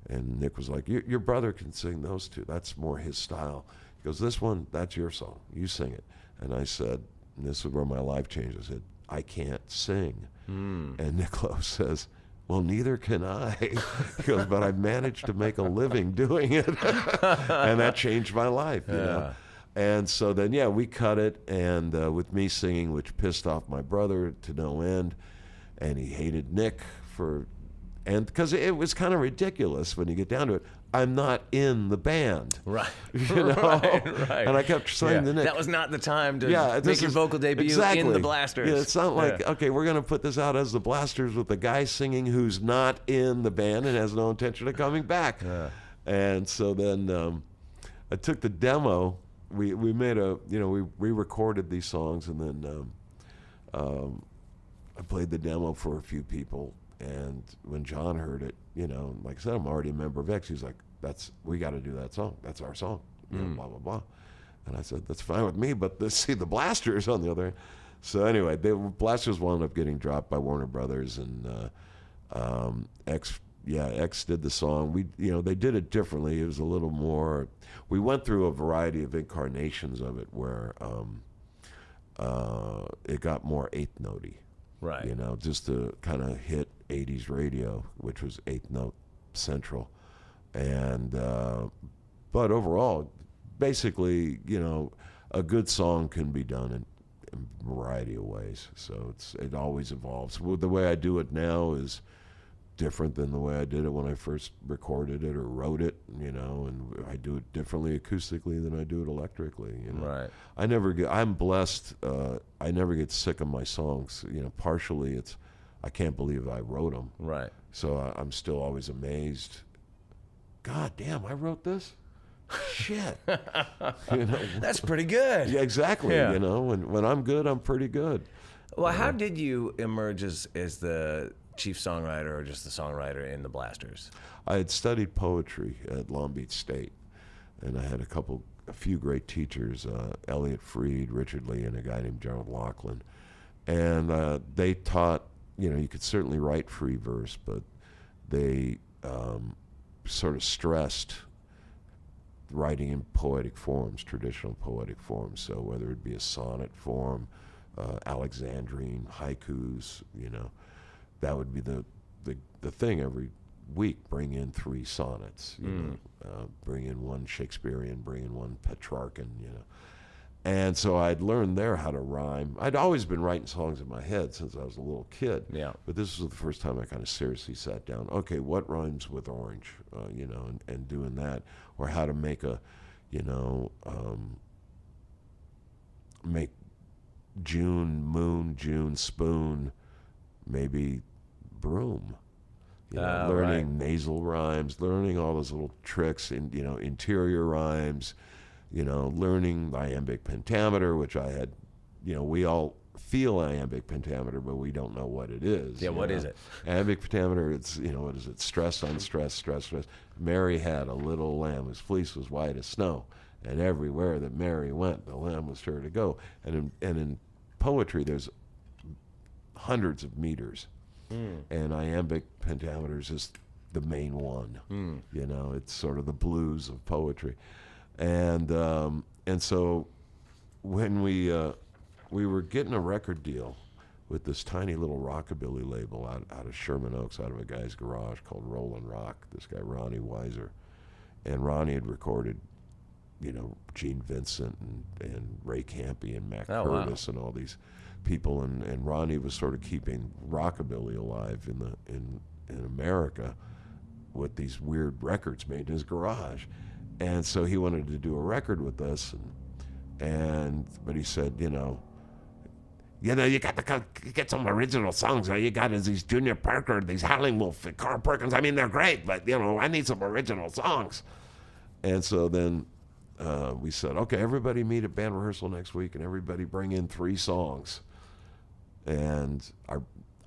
And Nick was like, your brother can sing those two. That's more his style. goes, this one, that's your song. You sing it. And I said, and this is where my life changed. I said, I can't sing. And Niccolo says, well, neither can I. He goes, but I've managed to make a living doing it. And that changed my life, you know. And so then, yeah, we cut it, and with me singing, which pissed off my brother to no end, and he hated Nick and because it was kind of ridiculous when you get down to it. I'm not in the band. Right. You know? Right. And I kept saying to Nick, that was not the time to make your vocal debut in the Blasters. Yeah, it's not like, okay, we're going to put this out as the Blasters with the guy singing who's not in the band and has no intention of coming back. And so then I took the demo. We made we re-recorded these songs, and then I played the demo for a few people. And when John heard it, like I said, I'm already a member of X. He's like, we got to do that song. That's our song. Blah, blah, blah. And I said, that's fine with me, but the Blasters on the other hand. So anyway, the Blasters wound up getting dropped by Warner Brothers, and X did the song. They did it differently. It was a little more, we went through a variety of incarnations of it where it got more eighth notey. Right. Just to kind of hit 80s radio, which was eighth note central. And, but overall, basically, a good song can be done in a variety of ways. So it always evolves. Well, the way I do it now is different than the way I did it when I first recorded it or wrote it, and I do it differently acoustically than I do it electrically. Right. I'm blessed. I never get sick of my songs. Partially I can't believe I wrote them. Right. So I'm still always amazed. God damn, I wrote this? Shit. That's pretty good. Yeah, exactly. Yeah. When I'm good, I'm pretty good. Well, how did you emerge as the chief songwriter or just the songwriter in the Blasters? I had studied poetry at Long Beach State, and I had a few great teachers, Elliot Freed, Richard Lee, and a guy named Gerald Laughlin. And they taught, you could certainly write free verse, but they sort of stressed writing in poetic forms, traditional poetic forms. So whether it be a sonnet form, Alexandrine, haikus, that would be the thing every week. Bring in 3 sonnets, bring in 1 Shakespearean, bring in 1 Petrarchan, And so I'd learned there how to rhyme. I'd always been writing songs in my head since I was a little kid. Yeah. But this was the first time I kind of seriously sat down. Okay, what rhymes with orange? And doing that, or how to make make June moon, June spoon, maybe broom. Learning nasal rhymes, learning all those little tricks in interior rhymes. Learning iambic pentameter, which I had, we all feel iambic pentameter, but we don't know what it is. Yeah, what is it? Iambic pentameter, it's, what is it? Stress on stress, stress, stress. Mary had a little lamb whose fleece was white as snow, and everywhere that Mary went, the lamb was sure to go. And in poetry, there's hundreds of meters, and iambic pentameter is just the main one. It's sort of the blues of poetry. And so when we were getting a record deal with this tiny little rockabilly label out of Sherman Oaks, out of a guy's garage called Rollin' Rock, this guy Ronnie Weiser. And Ronnie had recorded, Gene Vincent and Ray Campy and Mac Curtis and all these people, and Ronnie was sort of keeping rockabilly alive in America with these weird records made in his garage. And so he wanted to do a record with us, but he said, you got to get some original songs. All you got is these Junior Parker, these Howling Wolf, and Carl Perkins. I mean, they're great, but I need some original songs. And so then we said, okay, everybody meet at band rehearsal next week, and everybody bring in 3 songs. And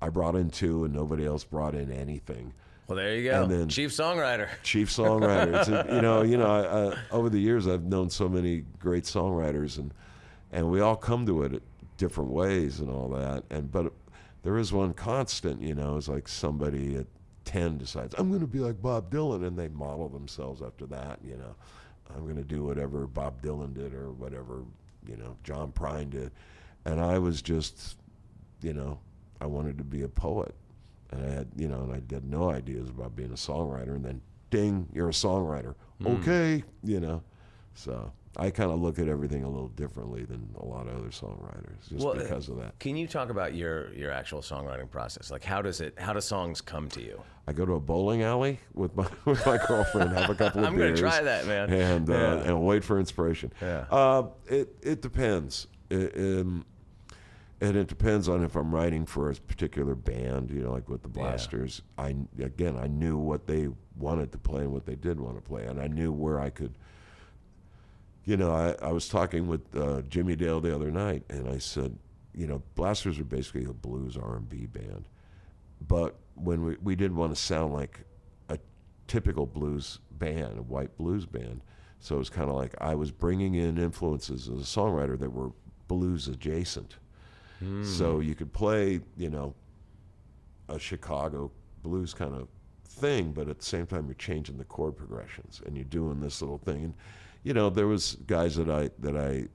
I brought in 2, and nobody else brought in anything. Well, there you go. And then, chief songwriter. Chief songwriter. It's over the years, I've known so many great songwriters, and we all come to it at different ways and all that. But there is one constant. It's like somebody at 10 decides, I'm going to be like Bob Dylan, and they model themselves after that. I'm going to do whatever Bob Dylan did or whatever, John Prine did. And I was just, I wanted to be a poet. And I had, and I had no ideas about being a songwriter. And then, ding, you're a songwriter. Okay, So I kind of look at everything a little differently than a lot of other songwriters, just because of that. Can you talk about your actual songwriting process? Like, how do songs come to you? I go to a bowling alley with my girlfriend, have a couple of I'm beers. I'm gonna try that, man. And wait for inspiration. Yeah. It depends. And it depends on if I'm writing for a particular band, like with the Blasters. I knew what they wanted to play and what they didn't want to play, and I knew where I could. I was talking with Jimmy Dale the other night, and I said, Blasters are basically a blues R&B band, but when we didn't want to sound like a typical blues band, a white blues band, so it was kind of like I was bringing in influences as a songwriter that were blues adjacent. So you could play, a Chicago blues kind of thing, but at the same time you're changing the chord progressions and you're doing this little thing. And there was guys that I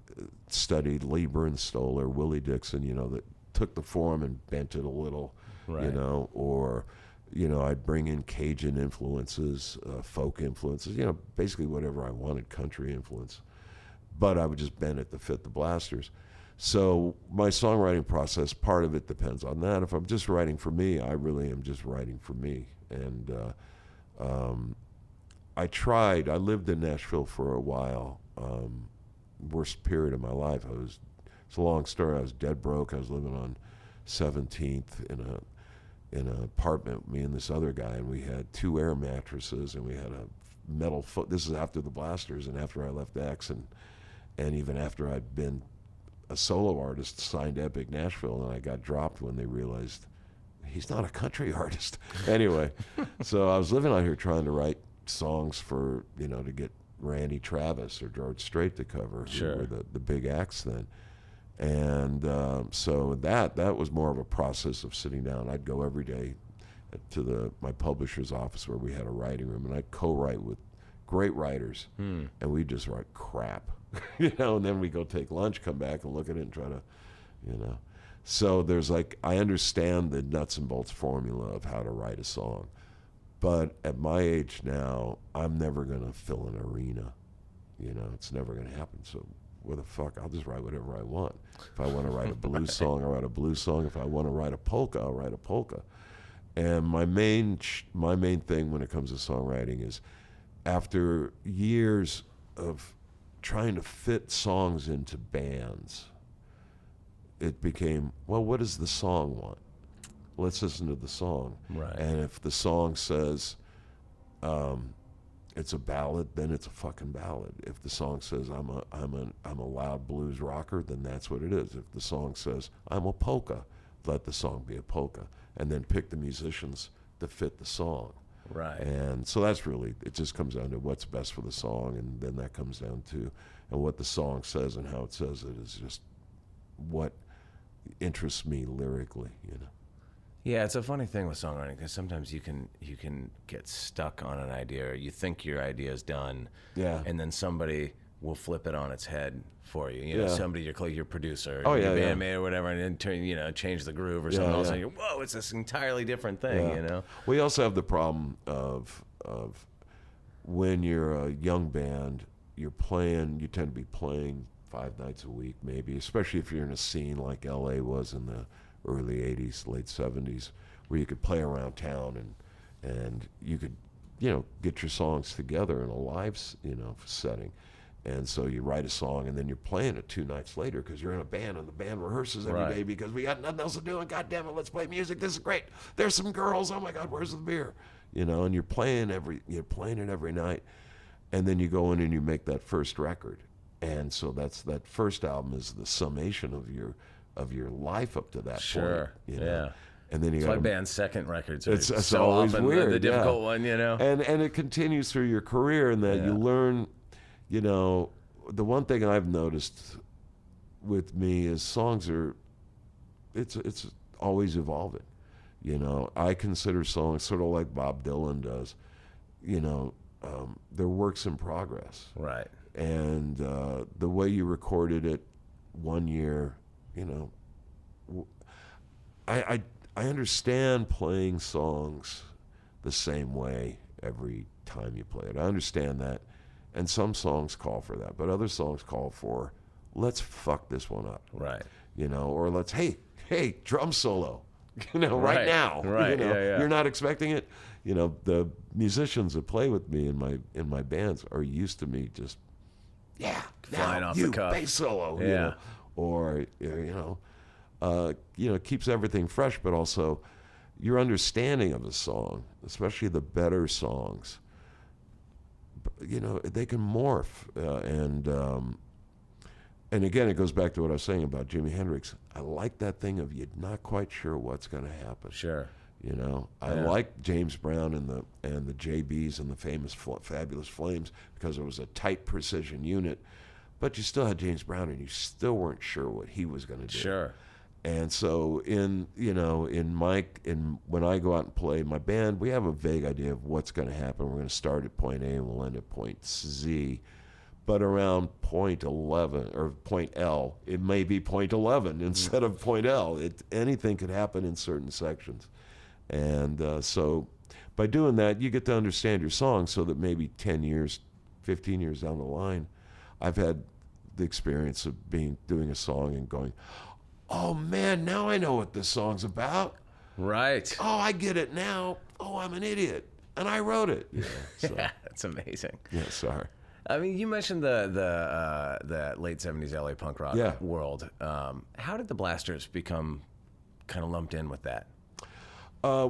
studied, Lieber and Stoller, Willie Dixon, that took the form and bent it a little, right. Or I'd bring in Cajun influences, folk influences, basically whatever I wanted, country influence, but I would just bend it to fit the Blasters. So my songwriting process, part of it depends on that. If I'm just writing for me, I really am just writing for me. And I lived in Nashville for a while, worst period of my life. It's a long story. I was dead broke. I was living on 17th in an apartment with me and this other guy, and we had 2 air mattresses, and we had a metal foot. This is after the Blasters and after I left X, and even after I'd been a solo artist signed to Epic Nashville, and I got dropped when they realized he's not a country artist. Anyway, so I was living out here trying to write songs for, to get Randy Travis or George Strait to cover, Sure. who were the big acts then. And so that was more of a process of sitting down. I'd go every day to my publisher's office where we had a writing room, and I'd co-write with great writers, and we'd just write crap. And then we go take lunch, come back and look at it and try to, So there's I understand the nuts and bolts formula of how to write a song. But at my age now, I'm never going to fill an arena. It's never going to happen. So what the fuck? I'll just write whatever I want. If I want to write a blues song, I'll write a blues song. If I want to write a polka, I'll write a polka. And my main thing when it comes to songwriting is, after years of trying to fit songs into bands, it became, well, what does the song want? Let's listen to the song. Right. And if the song says it's a ballad, then it's a fucking ballad. If the song says I'm a loud blues rocker, then that's what it is. If the song says I'm a polka, let the song be a polka, and then pick the musicians to fit the song. Right. And so that's really, it just comes down to what's best for the song, and then that comes down to, and what the song says and how it says it is just what interests me lyrically, Yeah, it's a funny thing with songwriting, because sometimes you can get stuck on an idea, or you think your idea is done, and then somebody will flip it on its head for you. Somebody, your producer, your bandmate or whatever, and then turn, change the groove or something. All of a sudden, whoa, it's this entirely different thing. We also have the problem of when you're a young band, you tend to be playing 5 nights a week, maybe, especially if you're in a scene like LA was in the early 80s, late 70s, where you could play around town and you could, get your songs together in a live, setting. And so you write a song, and then you're playing it 2 nights later because you're in a band, and the band rehearses every day because we got nothing else to do, and God damn it, let's play music. This is great. There's some girls. Oh my God, where's the beer? And you're playing it every night, and then you go in and you make that first record, and so that first album is the summation of your life up to that point. Yeah. And then That's why band's second records are it's so always often weird, the difficult one, And it continues through your career, in that you learn. The one thing I've noticed with me is songs it's always evolving. I consider songs sort of like Bob Dylan does. they're works in progress. Right. And the way you recorded it one year, I understand playing songs the same way every time you play it. I understand that. And some songs call for that, but other songs call for, let's fuck this one up. Right. Or let's, hey, drum solo, right now. Right. Yeah. You're not expecting it. The musicians that play with me in my bands are used to me just, flying now off you, the cuff. bass solo, Yeah. or, keeps everything fresh, but also your understanding of a song, especially the better songs, they can morph. And again, it goes back to what I was saying about Jimi Hendrix. I like that thing of you're not quite sure what's going to happen. Sure. I like James Brown and the JBs and the famous Fabulous Flames because it was a tight precision unit, but you still had James Brown and you still weren't sure what he was going to do. Sure. And so when I go out and play my band, we have a vague idea of what's going to happen. We're going to start at point A and we'll end at point Z. But around point 11 or point L, it may be point 11 instead of point L. Anything could happen in certain sections. And so by doing that, you get to understand your song so that maybe 10 years, 15 years down the line, I've had the experience of doing a song and going, oh man, now I know what this song's about. Right. Oh, I get it now. Oh, I'm an idiot. And I wrote it. Yeah, that's amazing. Yeah, sorry. I mean, you mentioned the late 70s LA punk rock world. How did the Blasters become kind of lumped in with that?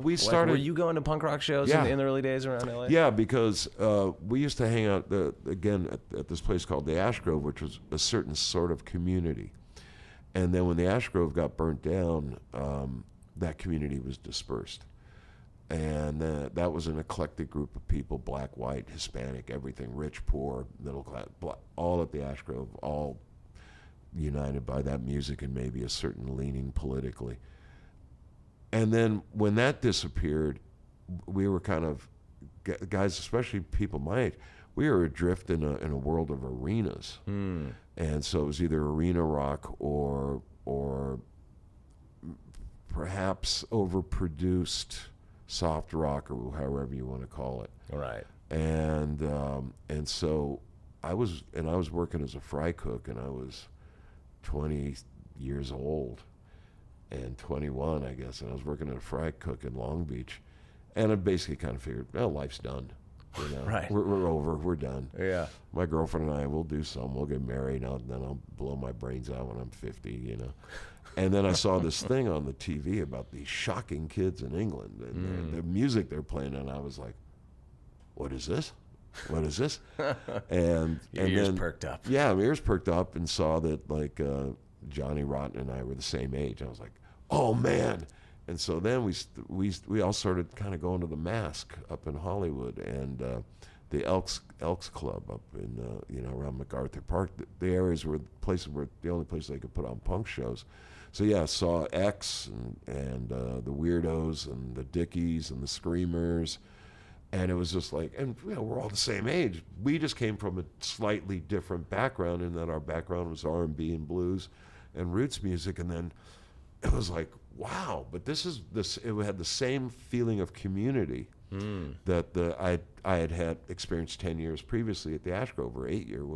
We started. Were you going to punk rock shows in the early days around LA? Yeah, because we used to hang out at this place called the Ash Grove, which was a certain sort of community. And then when the Ash Grove got burnt down, that community was dispersed. And that was an eclectic group of people, black, white, Hispanic, everything, rich, poor, middle class, all at the Ash Grove, all united by that music and maybe a certain leaning politically. And then when that disappeared, we were kind of, guys, especially people my age, we were adrift in a world of arenas. And so it was either arena rock or perhaps overproduced soft rock or however you want to call it. Right. And so I was working as a fry cook, and I was 20 years old and 21, I guess, and I was working at a fry cook in Long Beach, and I basically kind of figured, well, life's done. Right. We're over. We're done. Yeah. My girlfriend and I will do some. We'll get married, and then I'll blow my brains out when I'm 50. And then I saw this thing on the TV about these shocking kids in England and the music they're playing, and I was like, "What is this? What is this?" And Your ears perked up. Yeah, my ears perked up and saw that Johnny Rotten and I were the same age. I was like, "Oh man." And so then we all started kind of going to the Mask up in Hollywood and the Elks Club up in around MacArthur Park. The areas were places where the only place they could put on punk shows. So yeah, saw X and the Weirdos and the Dickies and the Screamers, and it was just like, and we're all the same age. We just came from a slightly different background in that our background was R&B and blues and roots music, and then it was like, wow, but this. It had the same feeling of community that I had experienced 10 years previously at the Ash Grove, or 8 years,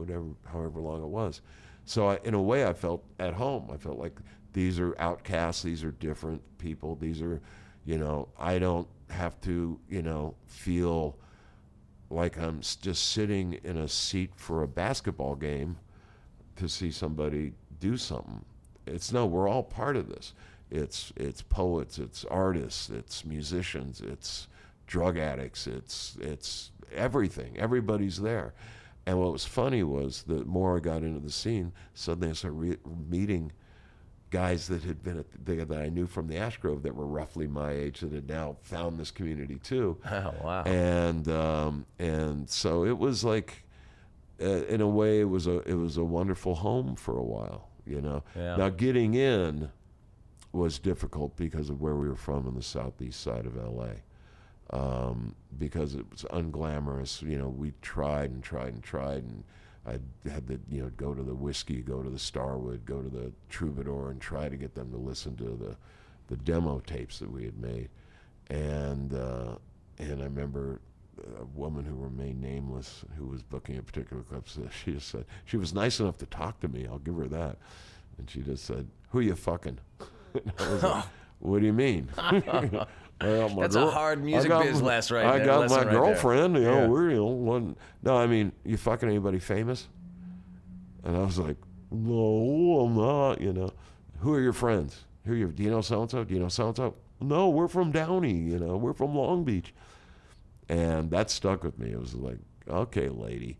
however long it was. So in a way, I felt at home. I felt like these are outcasts. These are different people. These are, I don't have to, feel like I'm just sitting in a seat for a basketball game to see somebody do something. We're all part of this. It's poets, it's artists, it's musicians, it's drug addicts, it's everything. Everybody's there. And what was funny was the more I got into the scene, suddenly I started meeting guys that had been that I knew from the Ash Grove that were roughly my age that had now found this community too. Oh wow! And so it was like, in a way, it was a wonderful home for a while. Yeah. Now getting in was difficult because of where we were from in the southeast side of LA. because it was unglamorous. You know, we tried and tried and tried, and I had to, you know, go to the Whiskey, go to the Starwood, go to the Troubadour, and try to get them to listen to the demo tapes that we had made. And I remember a woman who remained nameless, who was booking a particular club, she just said, she was nice enough to talk to me, I'll give her that. And she just said, "Who you fucking?" And I was like, "What do you mean?" Well, That's a hard music biz lesson right I there. got my girlfriend, you know, Yeah. we're, you know, one. No, I mean, you fucking anybody famous? And I was like, "No, I'm not, you know." "Who are your friends? Do you know so-and-so? Do you know so-and-so?" "No, we're from Downey, you know, we're from Long Beach." And that stuck with me. It was like, okay, lady.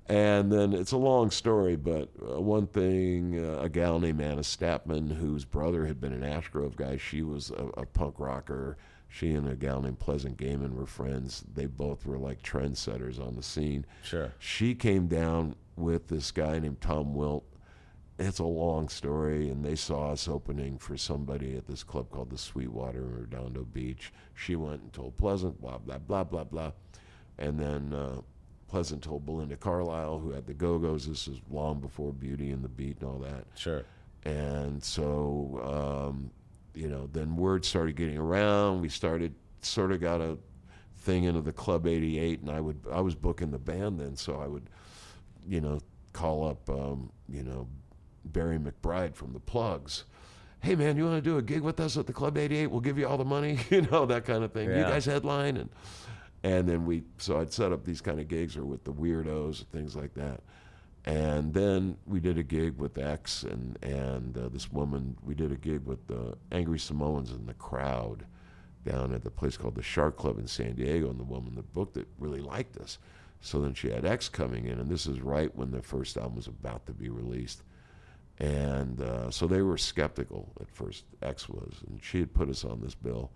And then it's a long story, but one thing, a gal named Anna Statman, whose brother had been an Ash Grove guy, she was a punk rocker. She and a gal named Pleasant Gaiman were friends. They both were like trendsetters on the scene. Sure. She came down with this guy named Tom Wilt. It's a long story, and they saw us opening for somebody at this club called the Sweetwater in Redondo Beach. She went and told Pleasant, blah, blah, blah, blah, blah. And then Pleasant told Belinda Carlisle, who had the Go-Go's. This is long before Beauty and the Beat and all that. Sure. And so, you know, then word started getting around. We sort of got a thing into the Club 88, and I was booking the band then, so I would, you know, call up, you know, Barry McBride from the Plugs. "Hey man, you want to do a gig with us at the Club 88? We'll give you all the money," you know, that kind of thing. Yeah. "You guys headline?" And then so I'd set up these kind of gigs, or with the Weirdos and things like that. And then we did a gig with X and this woman. We did a gig with the Angry Samoans in the Crowd down at the place called the Shark Club in San Diego, and the woman that booked it really liked us. So then she had X coming in, and this is right when the first album was about to be released. And so they were skeptical at first, X was, and she had put us on this bill.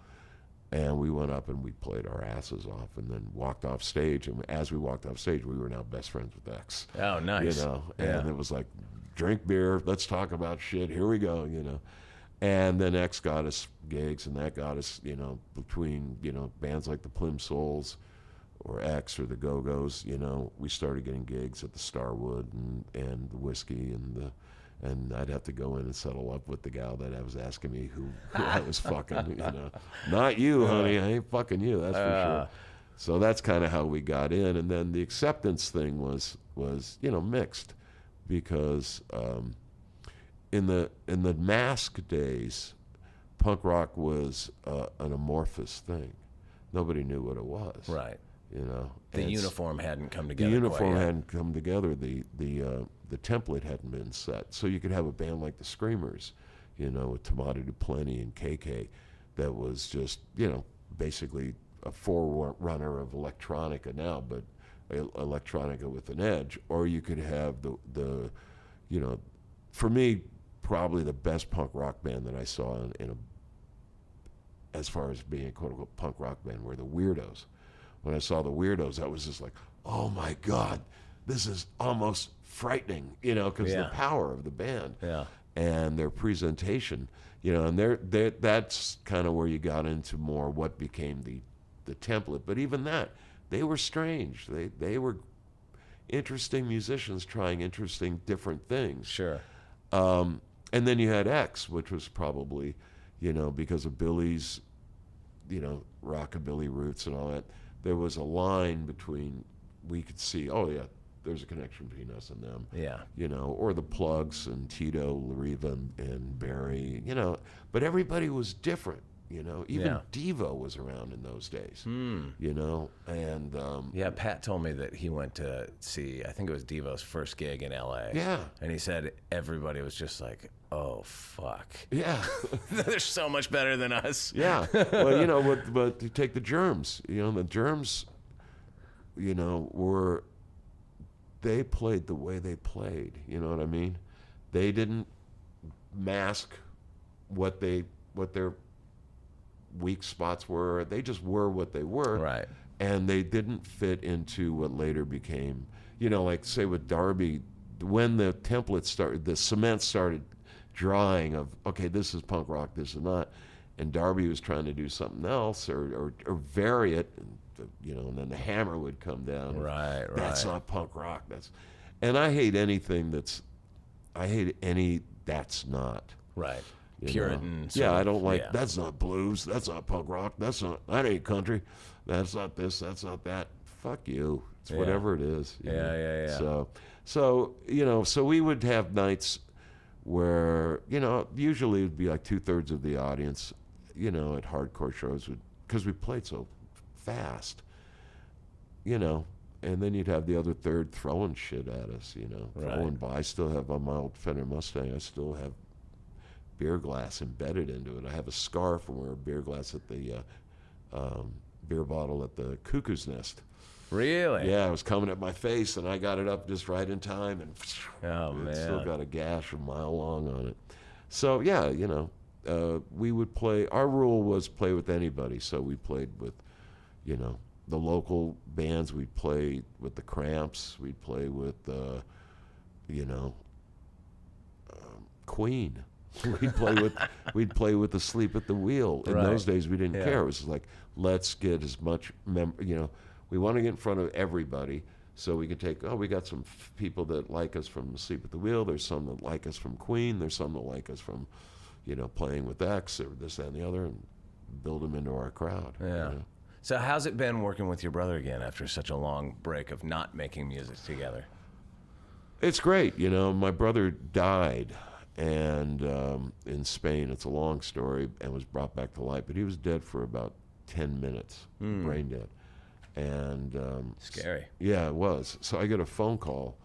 And we went up and we played our asses off, and then walked off stage. And as we walked off stage, we were now best friends with X. Oh, nice. You know, Yeah. and it was like, drink beer, let's talk about shit, here we go, you know. And then X got us gigs, and that got us, you know, between, you know, bands like the Plim Souls or X or the Go-Go's, you know, we started getting gigs at the Starwood and the Whiskey and I'd have to go in and settle up with the gal that I was asking me who I was fucking, you know. "Not you, honey, I ain't fucking you, that's for sure." So that's kind of how we got in. And then the acceptance thing was you know, mixed, because in the mask days, punk rock was an amorphous thing. Nobody knew what it was. Right. You know, The uniform hadn't come the together. uniform quite yet. hadn't come together. The template hadn't been set. So you could have a band like the Screamers, you know, with Tomato Duplanty and KK, that was just, you know, basically a forerunner of electronica now, but electronica with an edge. Or you could have the you know, for me, probably the best punk rock band that I saw as far as being a quote-unquote punk rock band, were the Weirdos. When I saw the Weirdos, I was just like, oh my God, this is almost frightening, you know, because the power of the band and their presentation, you know, and that's kind of where you got into more what became the template. But even that, they were strange. They were interesting musicians trying interesting different things. Sure. And then you had X, which was probably, you know, because of Billy's, you know, rockabilly roots and all that, there was a line between, we could see, oh yeah, there's a connection between us and them. Yeah. You know, or the Plugs and Tito, Lariva and Barry, you know, but everybody was different, you know. Even Devo was around in those days, you know, and... yeah, Pat told me that he went to see, I think it was Devo's first gig in L.A. Yeah. And he said everybody was just like, oh, fuck. Yeah. They're so much better than us. Yeah. Well, you know, but you take the Germs, you know, the Germs, you know, they played the way they played, you know what I mean? They didn't mask what their weak spots were. They just were what they were. Right. And they didn't fit into what later became, you know, like say with Darby, when the template started, the cement started drying of, okay, this is punk rock, this is not. and Darby was trying to do something else or vary it, and then the hammer would come down. Right. That's not punk rock. And I hate anything that's not. Right. You Puritan. know? Yeah, I don't like, yeah. that's not blues, that's not punk rock, that ain't country, that's not this, that's not that. Fuck you. It's whatever it is. You know? Yeah. So we would have nights where, usually it would be like 2/3 of the audience, at hardcore shows, because we played so fast, and then you'd have the other third throwing shit at us, throwing by. I still have on my old Fender Mustang, I still have beer glass embedded into it. I have a scar from where a beer glass at the beer bottle at the Cuckoo's Nest. Really? Yeah, it was coming at my face, and I got it up just right in time, and man. Still got a gash a mile long on it. So yeah, we would play. Our rule was play with anybody. So we played with, the local bands. We'd play with the Cramps. We'd play with, Queen. We'd play with Asleep at the Wheel. In those days, we didn't care. It was like, let's get as much, we want to get in front of everybody so we can take, we got some people that like us from Asleep at the Wheel. There's some that like us from Queen. There's some that like us from, playing with X or this, that, and the other, and build them into our crowd. Yeah. So how's it been working with your brother again after such a long break of not making music together? It's great. My brother died and in Spain. It's a long story and was brought back to life, but he was dead for about 10 minutes, brain dead. And scary. Yeah, it was. So I get a phone call.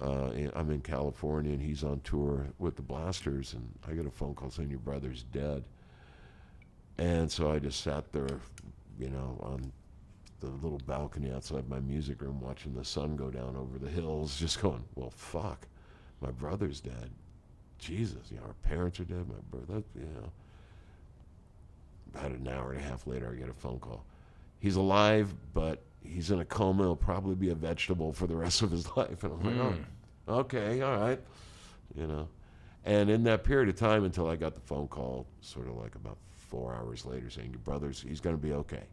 I'm in California, and he's on tour with the Blasters, and I get a phone call saying your brother's dead. And so I just sat there, on the little balcony outside my music room, watching the sun go down over the hills, just going, well, fuck, my brother's dead. Jesus, our parents are dead. My brother, About an hour and a half later, I get a phone call. He's alive, but he's in a coma. He'll probably be a vegetable for the rest of his life. And I'm like, oh, okay, all right. And in that period of time until I got the phone call, sort of like about 4 hours later, saying your brother's, he's going to be okay.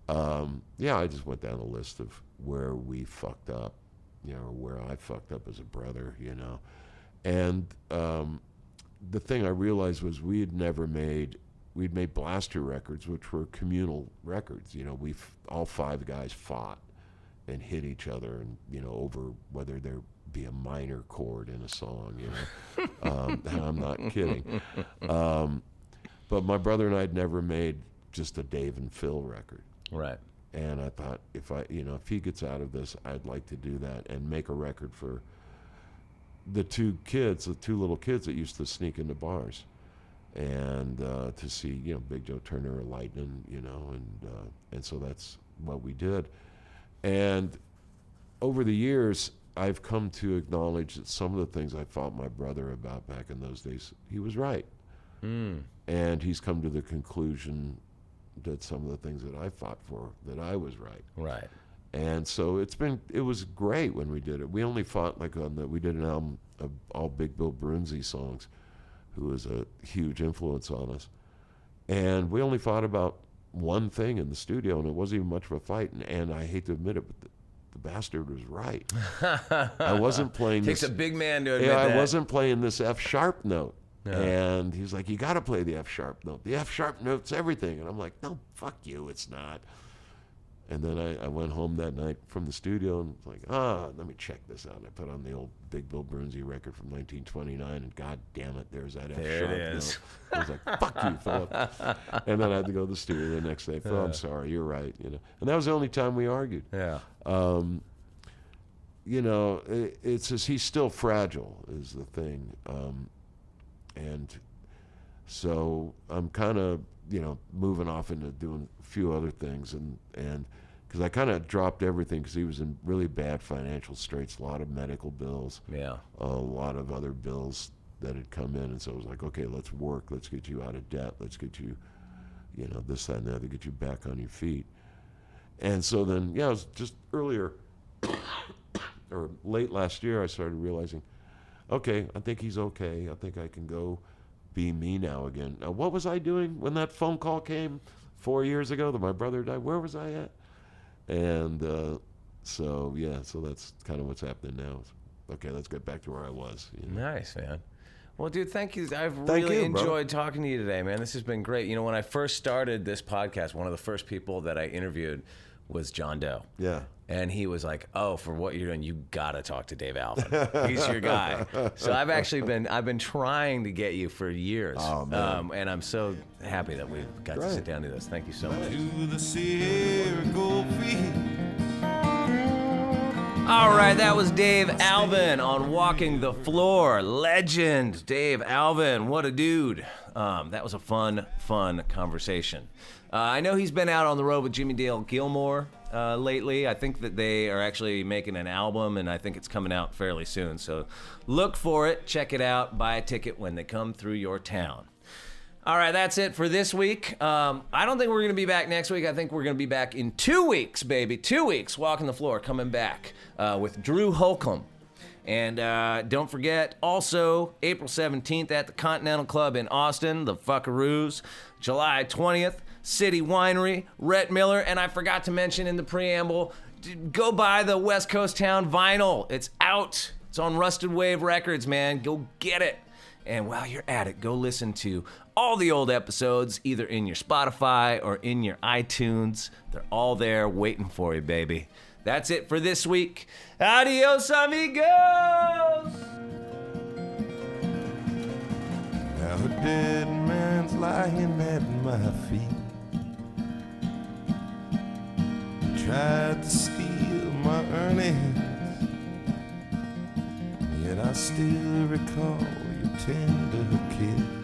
I just went down the list of where we fucked up, or where I fucked up as a brother, And the thing I realized was we'd made Blaster records, which were communal records. All 5 guys fought and hit each other, and over whether there be a minor chord in a song. And I'm not kidding. But my brother and I had never made just a Dave and Phil record. Right. And I thought if he gets out of this, I'd like to do that and make a record for the two little kids that used to sneak into bars. And to see, Big Joe Turner or Lightning, and so that's what we did. And over the years, I've come to acknowledge that some of the things I fought my brother about back in those days, he was right. And he's come to the conclusion that some of the things that I fought for, that I was right. Right. And so it was great when we did it. We only fought we did an album of all Big Bill Brunzi songs, who was a huge influence on us. And we only fought about one thing in the studio, and it wasn't even much of a fight. And I hate to admit it, but the bastard was right. I wasn't playing Takes a big man to admit that. I wasn't playing this F sharp note. Yeah. And he's like, you got to play the F sharp note. The F sharp note's everything. And I'm like, no, fuck you, it's not. And then I went home that night from the studio and was like, let me check this out. And I put on the old Big Bill Brunzi record from 1929, and God damn it, there's that F sharp note. I was like, fuck you, Philip. And then I had to go to the studio the next day. Phil, I'm sorry, you're right. And that was the only time we argued. Yeah. It's just he's still fragile is the thing. And so I'm kind of, moving off into doing a few other things, and because I kind of dropped everything because he was in really bad financial straits, a lot of medical bills, a lot of other bills that had come in, and so I was like, okay, let's work, let's get you out of debt, let's get you, this, that, and the other, get you back on your feet. And so then, it was just earlier, or late last year, I started realizing, okay, I think he's okay. I think I can go be me now again. Now, what was I doing when that phone call came 4 years ago that my brother died? Where was I at? And so that's kind of what's happening now. Okay, let's get back to where I was. Nice, man. Well, dude, thank you. I've really enjoyed talking to you today, man. This has been great. You know, when I first started this podcast, one of the first people that I interviewed was John Doe. Yeah. And he was like, "Oh, for what you're doing, you gotta talk to Dave Alvin. He's your guy." So I've been trying to get you for years. Oh, man. And I'm so happy that we got to sit down and do this. Thank you so much. To the Sierra Gold Field. All right, that was Dave Alvin on Walking the Floor. Legend, Dave Alvin. What a dude. That was a fun conversation. I know he's been out on the road with Jimmy Dale Gilmore lately. I think that they are actually making an album, and I think it's coming out fairly soon. So look for it, check it out, buy a ticket when they come through your town. All right, that's it for this week. I don't think we're going to be back next week. I think we're going to be back in 2 weeks, baby. 2 weeks, Walking the Floor, coming back with Drew Holcomb. And don't forget, also, April 17th at the Continental Club in Austin, the Fuckaroos. July 20th, City Winery, Rhett Miller. And I forgot to mention in the preamble, go buy the West Coast Town vinyl. It's out. It's on Rusted Wave Records, man. Go get it. And while you're at it, go listen to all the old episodes, either in your Spotify or in your iTunes. They're all there waiting for you, baby. That's it for this week. Adios, amigos! Now a dead man's lying at my feet. Tried to steal my earnings, yet I still recall your tender kiss.